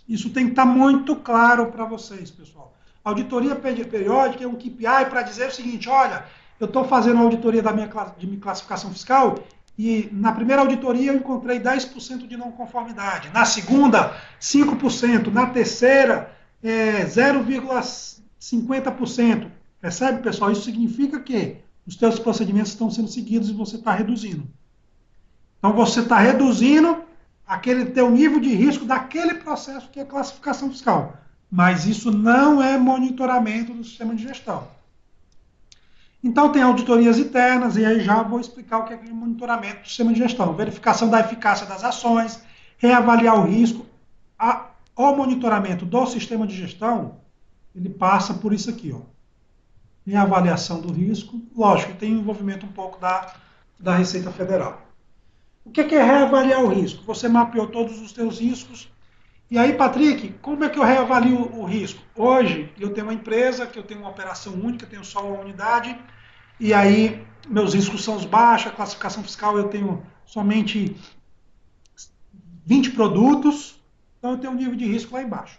Isso tem que estar muito claro para vocês, pessoal. Auditoria periódica é um KPI para dizer o seguinte, olha, eu estou fazendo a auditoria de minha classificação fiscal e na primeira auditoria eu encontrei 10% de não conformidade, na segunda, 5%, na terceira, 0,50%. Percebe, pessoal? Isso significa que os teus procedimentos estão sendo seguidos e você está reduzindo. Então, você está reduzindo aquele teu nível de risco daquele processo que é classificação fiscal. Mas isso não é monitoramento do sistema de gestão. Então, tem auditorias internas, e aí já vou explicar o que é monitoramento do sistema de gestão. Verificação da eficácia das ações, reavaliar o risco. O monitoramento do sistema de gestão, ele passa por isso aqui, ó. Reavaliação do risco. Lógico, tem envolvimento um pouco da Receita Federal. O que é reavaliar o risco? Você mapeou todos os seus riscos. E aí, Patrick, como é que eu reavalio o risco? Hoje, eu tenho uma empresa, que eu tenho uma operação única, tenho só uma unidade, e aí meus riscos são os baixos, a classificação fiscal eu tenho somente 20 produtos, então eu tenho um nível de risco lá embaixo.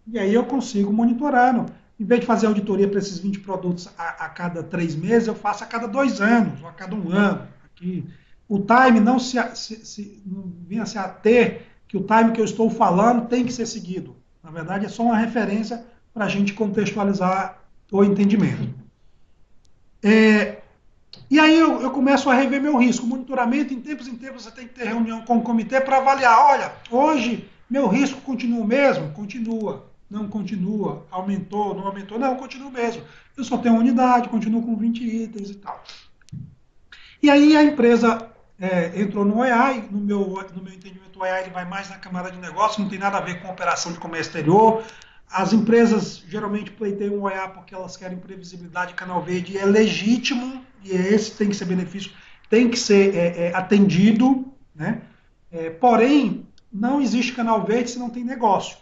E aí eu consigo monitorar. Em vez de fazer auditoria para esses 20 produtos a cada 3 meses, eu faço a cada 2 anos, ou a cada 1 ano. Aqui. O time não venha se ater que o time que eu estou falando tem que ser seguido. Na verdade, é só uma referência para a gente contextualizar o entendimento. E aí eu começo a rever meu risco. O monitoramento, em tempos você tem que ter reunião com o comitê para avaliar. Olha, hoje meu risco continua o mesmo? Continua. Não continua. Aumentou, não aumentou? Não, continua o mesmo. Eu só tenho uma unidade, continuo com 20 itens e tal. E aí a empresa entrou no OEA, no meu entendimento, o OEA ele vai mais na camada de negócio, não tem nada a ver com operação de comércio exterior. As empresas geralmente pleiteiam o OEA porque elas querem previsibilidade, canal verde, e é legítimo, e esse tem que ser benefício, tem que ser atendido, né? Porém, não existe canal verde se não tem negócio.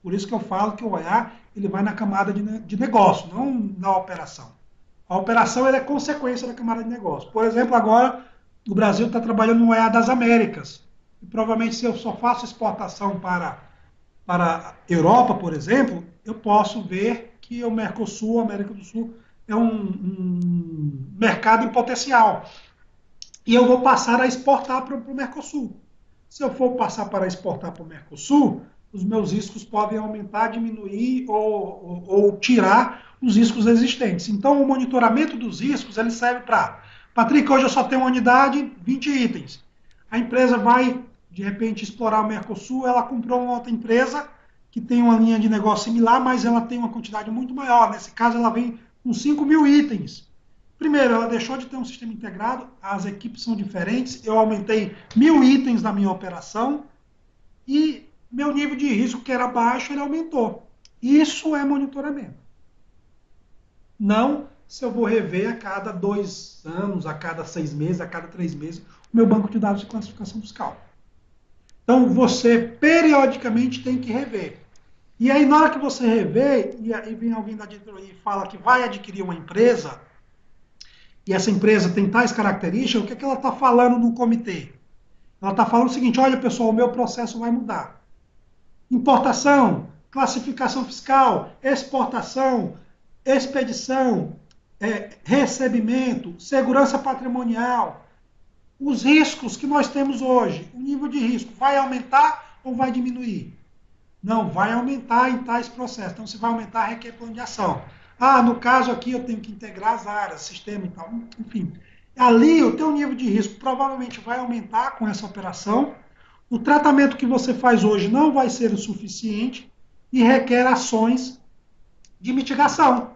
Por isso que eu falo que o OEA ele vai na camada de negócio, não na operação. A operação é consequência da camada de negócio. Por exemplo, agora o Brasil está trabalhando no OEA das Américas. E provavelmente, se eu só faço exportação para a Europa, por exemplo, eu posso ver que o Mercosul, a América do Sul, é um mercado em potencial. E eu vou passar a exportar para o Mercosul. Se eu for passar para exportar para o Mercosul, os meus riscos podem aumentar, diminuir ou tirar os riscos existentes. Então, o monitoramento dos riscos ele serve para, Patrick, hoje eu só tenho uma unidade, 20 itens. A empresa vai, de repente, explorar o Mercosul, ela comprou uma outra empresa que tem uma linha de negócio similar, mas ela tem uma quantidade muito maior. Nesse caso, ela vem com 5.000 itens. Primeiro, ela deixou de ter um sistema integrado, as equipes são diferentes, eu aumentei 1.000 itens na minha operação e meu nível de risco, que era baixo, ele aumentou. Isso é monitoramento. Não se eu vou rever a cada 2 anos, a cada 6 meses, a cada 3 meses, o meu banco de dados de classificação fiscal. Então, você periodicamente tem que rever. E aí, na hora que você rever, e aí vem alguém da diretoria e fala que vai adquirir uma empresa, e essa empresa tem tais características, o que, é que ela está falando no comitê? Ela está falando o seguinte: olha, pessoal, o meu processo vai mudar. Importação, classificação fiscal, exportação, expedição, recebimento, segurança patrimonial. Os riscos que nós temos hoje, o nível de risco vai aumentar ou vai diminuir? Não, vai aumentar em tais processos. Então, se vai aumentar, requer plano de ação. Ah, no caso aqui eu tenho que integrar as áreas, sistema e tal. Enfim, ali o teu nível de risco provavelmente vai aumentar com essa operação. O tratamento que você faz hoje não vai ser o suficiente e requer ações de mitigação.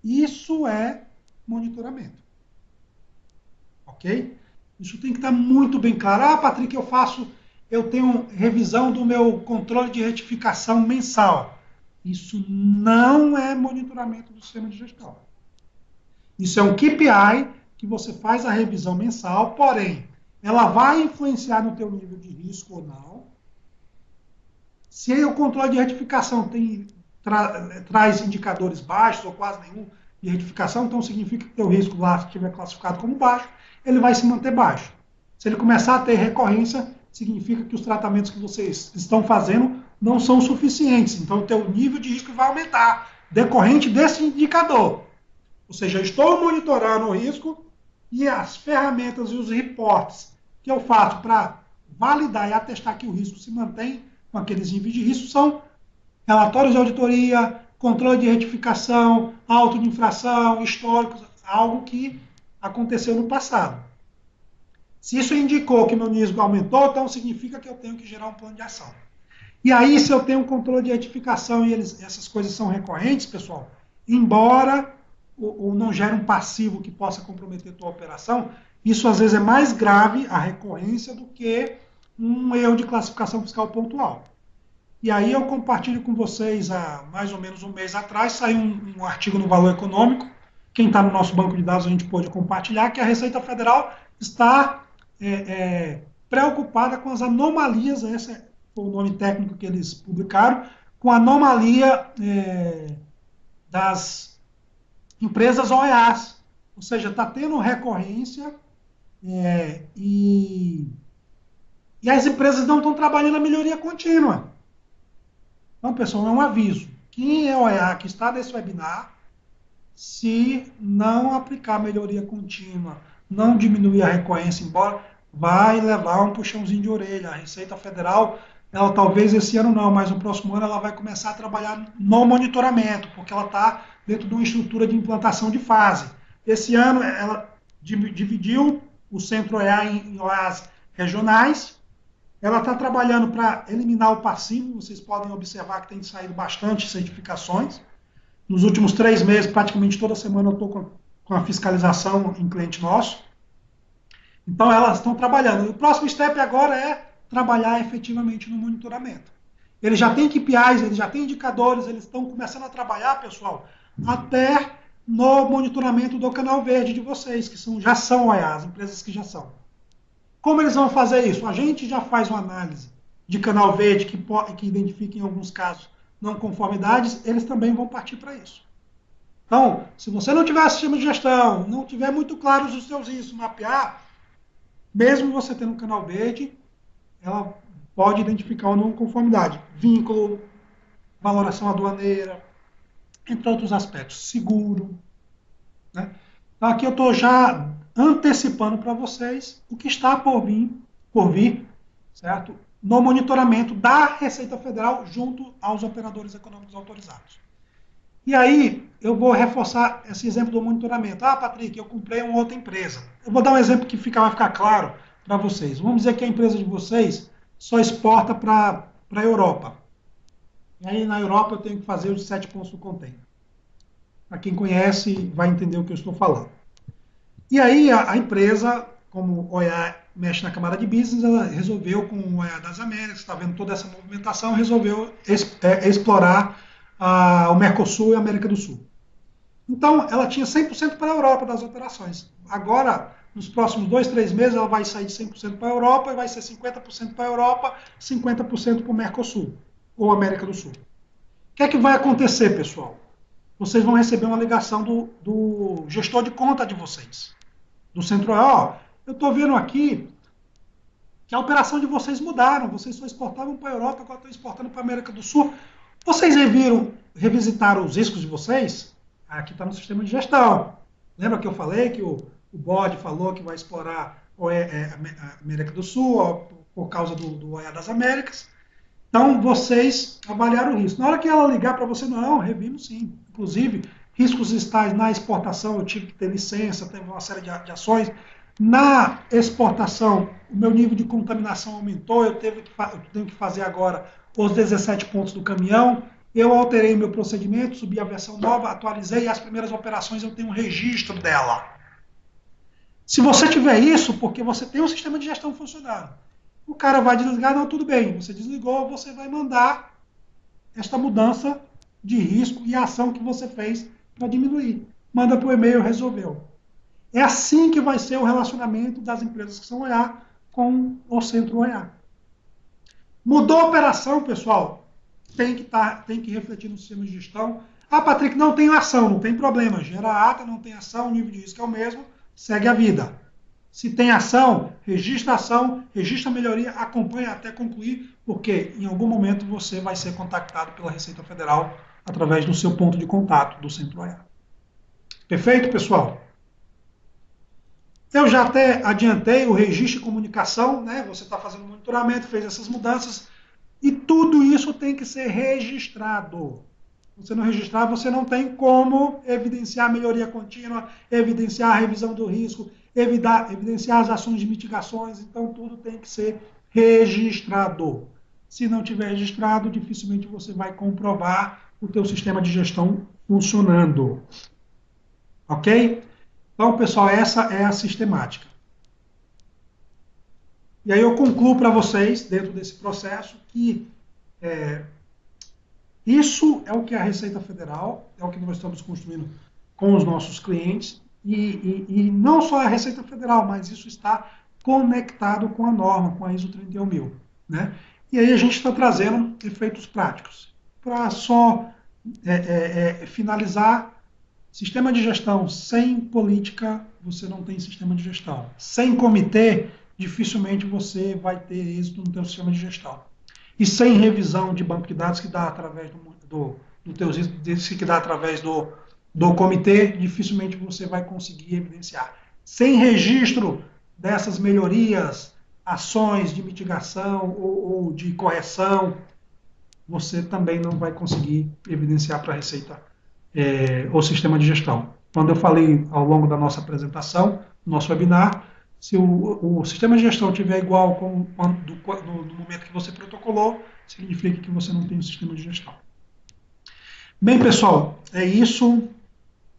Isso é monitoramento. Ok? Isso tem que estar muito bem claro. Ah, Patrick, eu tenho revisão do meu controle de retificação mensal. Isso não é monitoramento do sistema de gestão. Isso é um KPI que você faz a revisão mensal, porém, ela vai influenciar no teu nível de risco ou não. Se o controle de retificação traz indicadores baixos ou quase nenhum de retificação, então significa que o teu risco lá, se estiver classificado como baixo, ele vai se manter baixo. Se ele começar a ter recorrência, significa que os tratamentos que vocês estão fazendo não são suficientes. Então, o teu nível de risco vai aumentar, decorrente desse indicador. Ou seja, eu estou monitorando o risco e as ferramentas e os reportes que eu faço para validar e atestar que o risco se mantém com aqueles níveis de risco são relatórios de auditoria, controle de retificação, auto de infração, históricos, algo que aconteceu no passado. Se isso indicou que meu risco aumentou, então significa que eu tenho que gerar um plano de ação. E aí, se eu tenho um controle de retificação e essas coisas são recorrentes, pessoal, embora ou não gere um passivo que possa comprometer a tua operação, isso às vezes é mais grave, a recorrência, do que um erro de classificação fiscal pontual. E aí eu compartilho com vocês, há mais ou menos um mês atrás, saiu um artigo no Valor Econômico, quem está no nosso banco de dados a gente pode compartilhar, que a Receita Federal está preocupada com as anomalias, esse foi o nome técnico que eles publicaram, com a anomalia das empresas OEAs, ou seja, está tendo recorrência e as empresas não estão trabalhando a melhoria contínua. Então, pessoal, é um aviso. Quem é OEA que está nesse webinar, se não aplicar melhoria contínua, não diminuir a recorrência, embora vai levar um puxãozinho de orelha. A Receita Federal, ela talvez esse ano não, mas no próximo ano ela vai começar a trabalhar no monitoramento, porque ela está dentro de uma estrutura de implantação de fase. Esse ano ela dividiu o Centro OEA em OEAs regionais. Ela está trabalhando para eliminar o passivo. Vocês podem observar que tem saído bastante certificações. Nos últimos 3 meses, praticamente toda semana eu estou com a fiscalização em cliente nosso. Então, elas estão trabalhando. O próximo step agora é trabalhar efetivamente no monitoramento. Eles já têm KPIs, eles já têm indicadores, eles estão começando a trabalhar, pessoal, até no monitoramento do canal verde de vocês, que já são OEAs, empresas que já são. Como eles vão fazer isso? A gente já faz uma análise de canal verde que identifica em alguns casos não conformidades, eles também vão partir para isso. Então, se você não tiver sistema de gestão, não tiver muito claros os seus riscos, mapear, mesmo você tendo um canal verde, ela pode identificar uma não conformidade. Vínculo, valoração aduaneira, entre outros aspectos. Seguro. Né? Então, aqui eu estou já antecipando para vocês o que está por vir, certo? No monitoramento da Receita Federal junto aos operadores econômicos autorizados. E aí, eu vou reforçar esse exemplo do monitoramento. Ah, Patrick, eu comprei uma outra empresa. Eu vou dar um exemplo que vai ficar claro para vocês. Vamos dizer que a empresa de vocês só exporta para a Europa. E aí, na Europa, eu tenho que fazer os 7 pontos do container. Para quem conhece, vai entender o que eu estou falando. E aí, a empresa, como o OEA mexe na camada de business, ela resolveu, com o OEA das Américas, está vendo toda essa movimentação, resolveu explorar o Mercosul e a América do Sul. Então, ela tinha 100% para a Europa das operações. Agora, nos próximos 2, 3 meses, ela vai sair de 100% para a Europa e vai ser 50% para a Europa, 50% para o Mercosul, ou América do Sul. O que é que vai acontecer, pessoal? Vocês vão receber uma ligação do gestor de conta de vocês, do Centro-Oeste. Ó, eu estou vendo aqui que a operação de vocês mudaram. Vocês só exportavam para a Europa, agora estão exportando para a América do Sul. Vocês revisitaram os riscos de vocês? Aqui está no sistema de gestão. Lembra que eu falei que o board falou que vai explorar a América do Sul ó, por causa do OEA das Américas? Então, vocês avaliaram o risco. Na hora que ela ligar para você, não, revimos sim. Inclusive, riscos estais na exportação, eu tive que ter licença, teve uma série de ações. Na exportação, o meu nível de contaminação aumentou, eu tenho que fazer agora os 17 pontos do caminhão. Eu alterei meu procedimento, subi a versão nova, atualizei e as primeiras operações eu tenho um registro dela. Se você tiver isso, porque você tem um sistema de gestão funcionando, o cara vai desligar, não, tudo bem, você desligou, você vai mandar esta mudança de risco e ação que você fez para diminuir. Manda para o e-mail, resolveu. É assim que vai ser o relacionamento das empresas que são OEA com o centro OEA. Mudou a operação, pessoal, tem que refletir no sistema de gestão. Ah, Patrick, não tem ação, não tem problema. Gera ata, não tem ação, o nível de risco é o mesmo, segue a vida. Se tem ação, registra a melhoria, acompanha até concluir, porque em algum momento você vai ser contactado pela Receita Federal através do seu ponto de contato do Centro OEA. Perfeito, pessoal? Eu já até adiantei o registro de comunicação, né? Você está fazendo monitoramento, fez essas mudanças, e tudo isso tem que ser registrado. Se você não registrar, você não tem como evidenciar a melhoria contínua, evidenciar a revisão do risco, evidenciar as ações de mitigações. Então, tudo tem que ser registrado. Se não tiver registrado, dificilmente você vai comprovar o teu sistema de gestão funcionando. Ok? Então, pessoal, essa é a sistemática. E aí eu concluo para vocês, dentro desse processo, que isso é o que a Receita Federal, é o que nós estamos construindo com os nossos clientes, e não só a Receita Federal, mas isso está conectado com a norma, com a ISO 31000. Né? E aí a gente está trazendo efeitos práticos. Para só finalizar, sistema de gestão sem política, você não tem sistema de gestão. Sem comitê, dificilmente você vai ter êxito no seu sistema de gestão. E sem revisão de banco de dados que dá através do teus que dá através do comitê, dificilmente você vai conseguir evidenciar. Sem registro dessas melhorias, ações de mitigação ou de correção, você também não vai conseguir evidenciar para a Receita o sistema de gestão. Quando eu falei ao longo da nossa apresentação, nosso webinar, se o sistema de gestão estiver igual no momento que você protocolou, significa que você não tem um sistema de gestão. Bem, pessoal, é isso.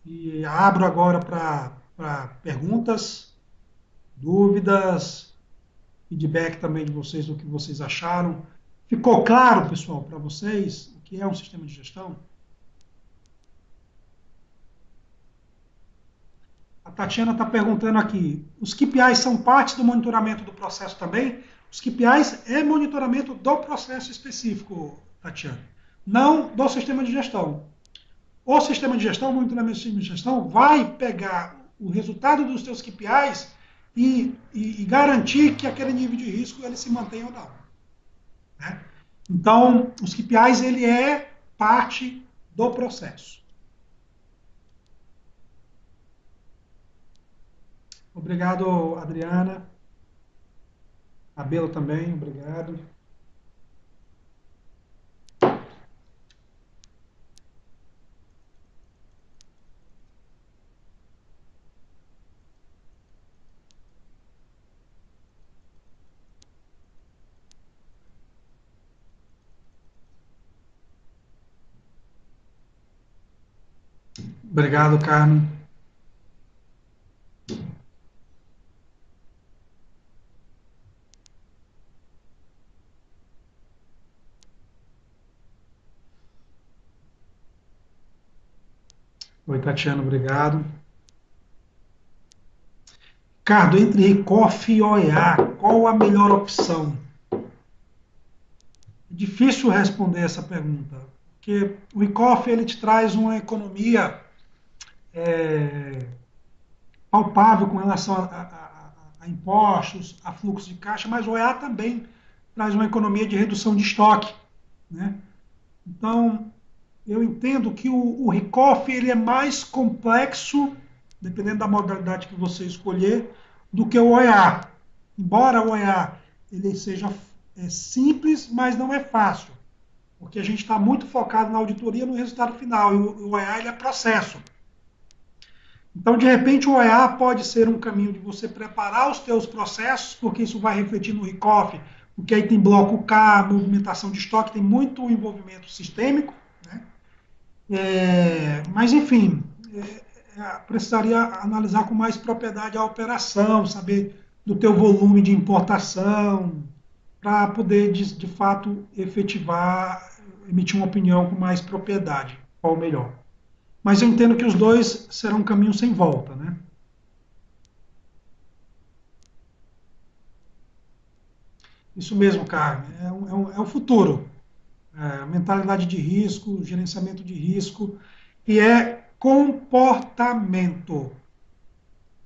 E abro agora para perguntas, dúvidas, feedback também de vocês, do que vocês acharam. Ficou claro, pessoal, para vocês o que é um sistema de gestão? A Tatiana está perguntando aqui, os KPIs são parte do monitoramento do processo também? Os KPIs é monitoramento do processo específico, Tatiana, não do sistema de gestão. O sistema de gestão, o monitoramento do sistema de gestão, vai pegar o resultado dos seus KPIs e garantir que aquele nível de risco ele se mantenha ou não. Né? Então, os KPIs ele é parte do processo. Obrigado, Adriana. A Bela também, obrigado. Obrigado, Carmen. Tatiana, obrigado. Ricardo, entre Ricoff e OEA, qual a melhor opção? É difícil responder essa pergunta, porque o Ricoff ele te traz uma economia é, palpável com relação a impostos, a fluxo de caixa, mas o OEA também traz uma economia de redução de estoque, né? Então, eu entendo que o Ricoff ele é mais complexo, dependendo da modalidade que você escolher, do que o OEA. Embora o OEA ele seja simples, mas não é fácil, porque a gente está muito focado na auditoria no resultado final, e o OEA ele é processo. Então, de repente, o OEA pode ser um caminho de você preparar os teus processos, porque isso vai refletir no Ricoff, porque aí tem bloco K, movimentação de estoque, tem muito envolvimento sistêmico, né? Mas, enfim, precisaria analisar com mais propriedade a operação, saber do teu volume de importação, para poder, de fato, efetivar, emitir uma opinião com mais propriedade, qual o melhor. Mas eu entendo que os dois serão um caminho sem volta, né? Isso mesmo, Carmen, é o futuro. Mentalidade de risco, gerenciamento de risco, e é comportamento.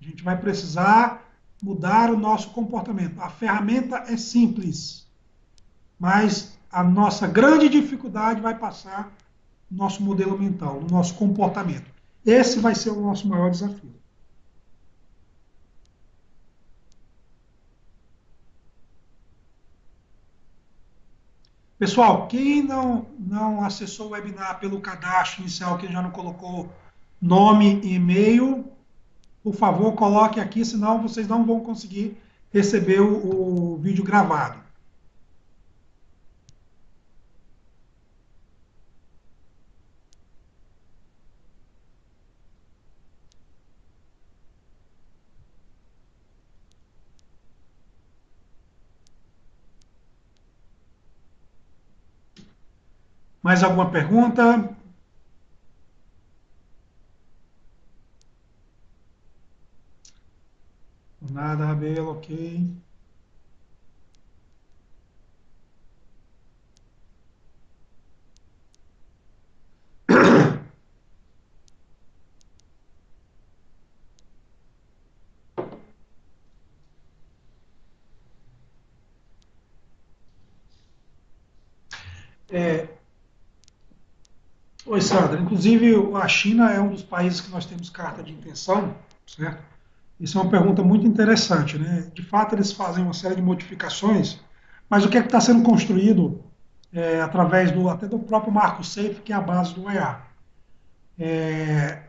A gente vai precisar mudar o nosso comportamento. A ferramenta é simples, mas a nossa grande dificuldade vai passar no nosso modelo mental, no nosso comportamento. Esse vai ser o nosso maior desafio. Pessoal, quem não acessou o webinar pelo cadastro inicial, que já não colocou nome e e-mail, por favor, coloque aqui, senão vocês não vão conseguir receber o vídeo gravado. Mais alguma pergunta? Nada, Rabelo, ok. É, oi, Sandra. Inclusive, a China é um dos países que nós temos carta de intenção, certo? Isso é uma pergunta muito interessante, né? De fato, eles fazem uma série de modificações, mas o que é que está sendo construído através até do próprio Marco Safe, que é a base do EA?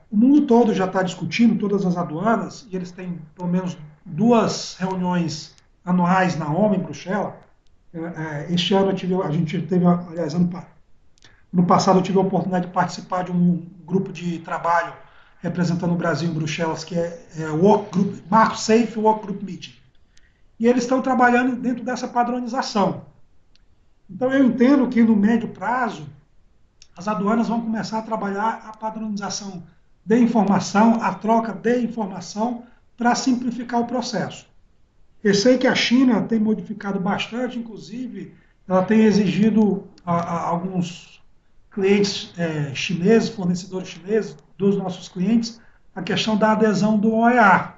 O mundo todo já está discutindo, todas as aduanas, e eles têm pelo menos duas reuniões anuais na OMA, em Bruxelas. Este ano a gente teve, aliás, no passado eu tive a oportunidade de participar de um grupo de trabalho representando o Brasil em Bruxelas, que é o Work Group, Marco Safe Work Group Meeting. E eles estão trabalhando dentro dessa padronização. Então eu entendo que no médio prazo as aduanas vão começar a trabalhar a padronização de informação, a troca de informação para simplificar o processo. Eu sei que a China tem modificado bastante, inclusive ela tem exigido a alguns clientes chineses, fornecedores chineses, dos nossos clientes, a questão da adesão do OEA.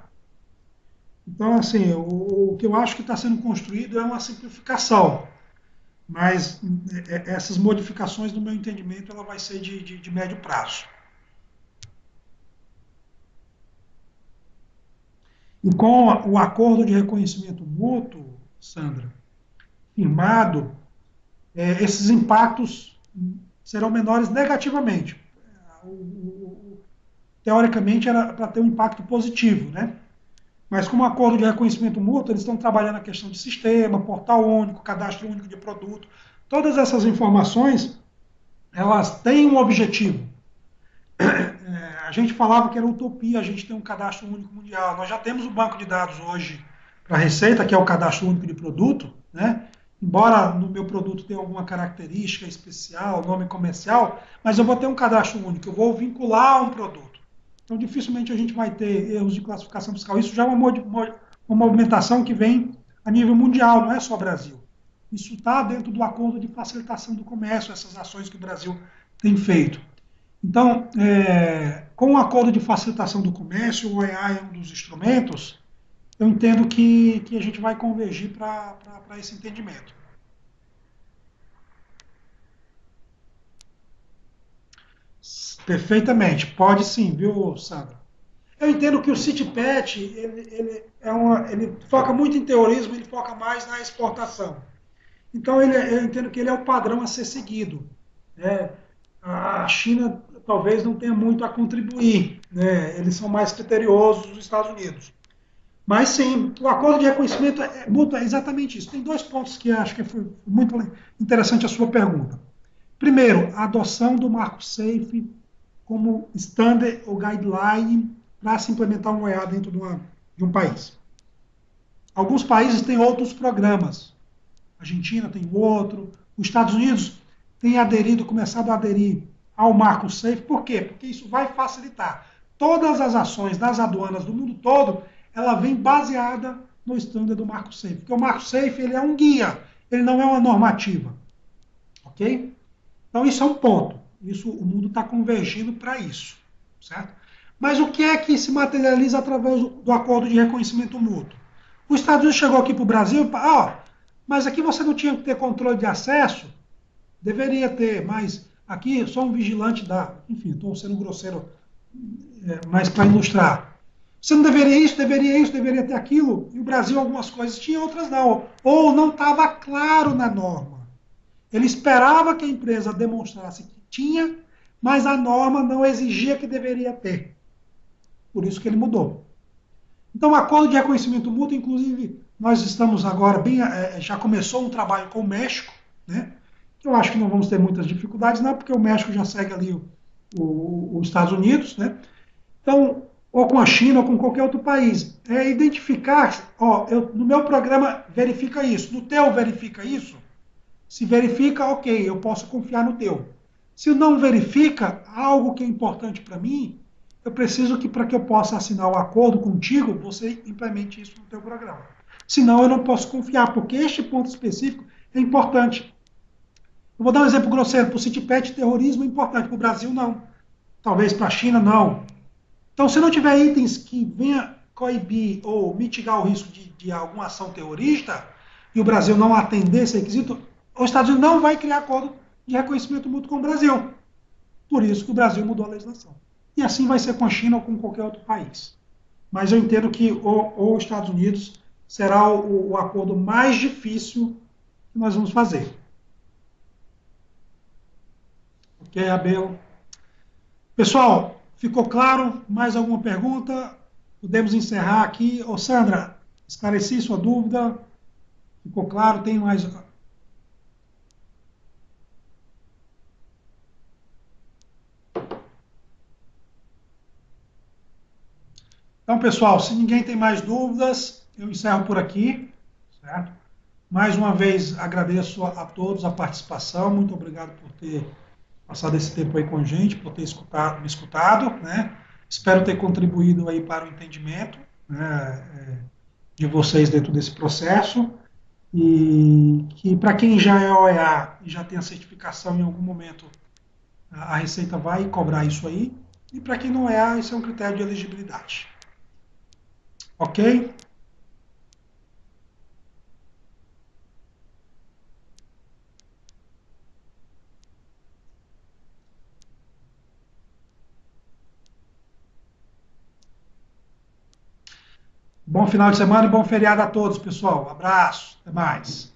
Então, assim, o que eu acho que está sendo construído é uma simplificação, mas essas modificações, no meu entendimento, ela vai ser de médio prazo. E com o acordo de reconhecimento mútuo, Sandra, firmado, esses impactos serão menores negativamente. Teoricamente era para ter um impacto positivo, né? Mas com o acordo de reconhecimento mútuo, eles estão trabalhando a questão de sistema, portal único, cadastro único de produto. Todas essas informações, elas têm um objetivo. A gente falava que era utopia a gente ter um cadastro único mundial. Nós já temos o banco de dados hoje para a Receita, que é o cadastro único de produto, né? Embora no meu produto tenha alguma característica especial, nome comercial, mas eu vou ter um cadastro único, eu vou vincular um produto. Então, dificilmente a gente vai ter erros de classificação fiscal. Isso já é uma movimentação que vem a nível mundial, não é só Brasil. Isso está dentro do acordo de facilitação do comércio, essas ações que o Brasil tem feito. Então, com o acordo de facilitação do comércio, o OEA é um dos instrumentos, eu entendo que a gente vai convergir para esse entendimento. Perfeitamente, pode sim, viu, Sandra? Eu entendo que o CityPet, ele foca muito em teorismo, ele foca mais na exportação. Então, eu entendo que ele é o padrão a ser seguido. Né? A China talvez não tenha muito a contribuir, né? Eles são mais criteriosos dos Estados Unidos. Mas sim, o acordo de reconhecimento mútuo é exatamente isso. Tem dois pontos que acho que foi muito interessante a sua pergunta. Primeiro, a adoção do marco SAFE como standard ou guideline para se implementar um OEA dentro de um país. Alguns países têm outros programas. A Argentina tem outro. Os Estados Unidos têm aderido, começado a aderir ao marco SAFE. Por quê? Porque isso vai facilitar. Todas as ações das aduanas do mundo todo, ela vem baseada no standard do marco SAFE. Porque o marco SAFE ele é um guia, ele não é uma normativa. Ok? Então isso é um ponto. Isso, o mundo está convergindo para isso. Certo? Mas o que é que se materializa através do acordo de reconhecimento mútuo? Os Estados Unidos chegou aqui para o Brasil e falou, mas aqui você não tinha que ter controle de acesso? Deveria ter, mas aqui eu sou um vigilante da... Enfim, estou sendo grosseiro, mas para ilustrar. Você não deveria isso, deveria ter aquilo. E o Brasil, algumas coisas tinha, outras não. Ou não estava claro na norma. Ele esperava que a empresa demonstrasse que tinha, mas a norma não exigia que deveria ter. Por isso que ele mudou. Então, o acordo de reconhecimento mútuo, inclusive, nós estamos agora já começou um trabalho com o México, né? Eu acho que não vamos ter muitas dificuldades, não, porque o México já segue ali os Estados Unidos, né? Então, ou com a China, ou com qualquer outro país. É identificar, no meu programa verifica isso, no teu verifica isso. Se verifica, ok, eu posso confiar no teu. Se não verifica, algo que é importante para mim, eu preciso que, para que eu possa assinar o acordo contigo, você implemente isso no teu programa. Senão, eu não posso confiar, porque este ponto específico é importante. Eu vou dar um exemplo grosseiro. Para o CityPet, terrorismo é importante. Para o Brasil, não. Talvez para a China, não. Então, se não tiver itens que venha coibir ou mitigar o risco de alguma ação terrorista, e o Brasil não atender esse requisito, os Estados Unidos não vai criar acordo de reconhecimento mútuo com o Brasil. Por isso que o Brasil mudou a legislação. E assim vai ser com a China ou com qualquer outro país. Mas eu entendo que os Estados Unidos será o acordo mais difícil que nós vamos fazer. Ok, Abel? Pessoal, ficou claro? Mais alguma pergunta? Podemos encerrar aqui. Ô, Sandra, esclareci sua dúvida? Ficou claro? Tem mais... Então, pessoal, se ninguém tem mais dúvidas, eu encerro por aqui, certo? Mais uma vez, agradeço a todos a participação. Muito obrigado por ter passado esse tempo aí com a gente, por ter me escutado, né? Espero ter contribuído aí para o entendimento, né, de vocês dentro desse processo e que para quem já é OEA e já tem a certificação em algum momento, a Receita vai cobrar isso aí, e para quem não é, isso é um critério de elegibilidade. Ok? Bom final de semana e bom feriado a todos, pessoal. Abraço, até mais.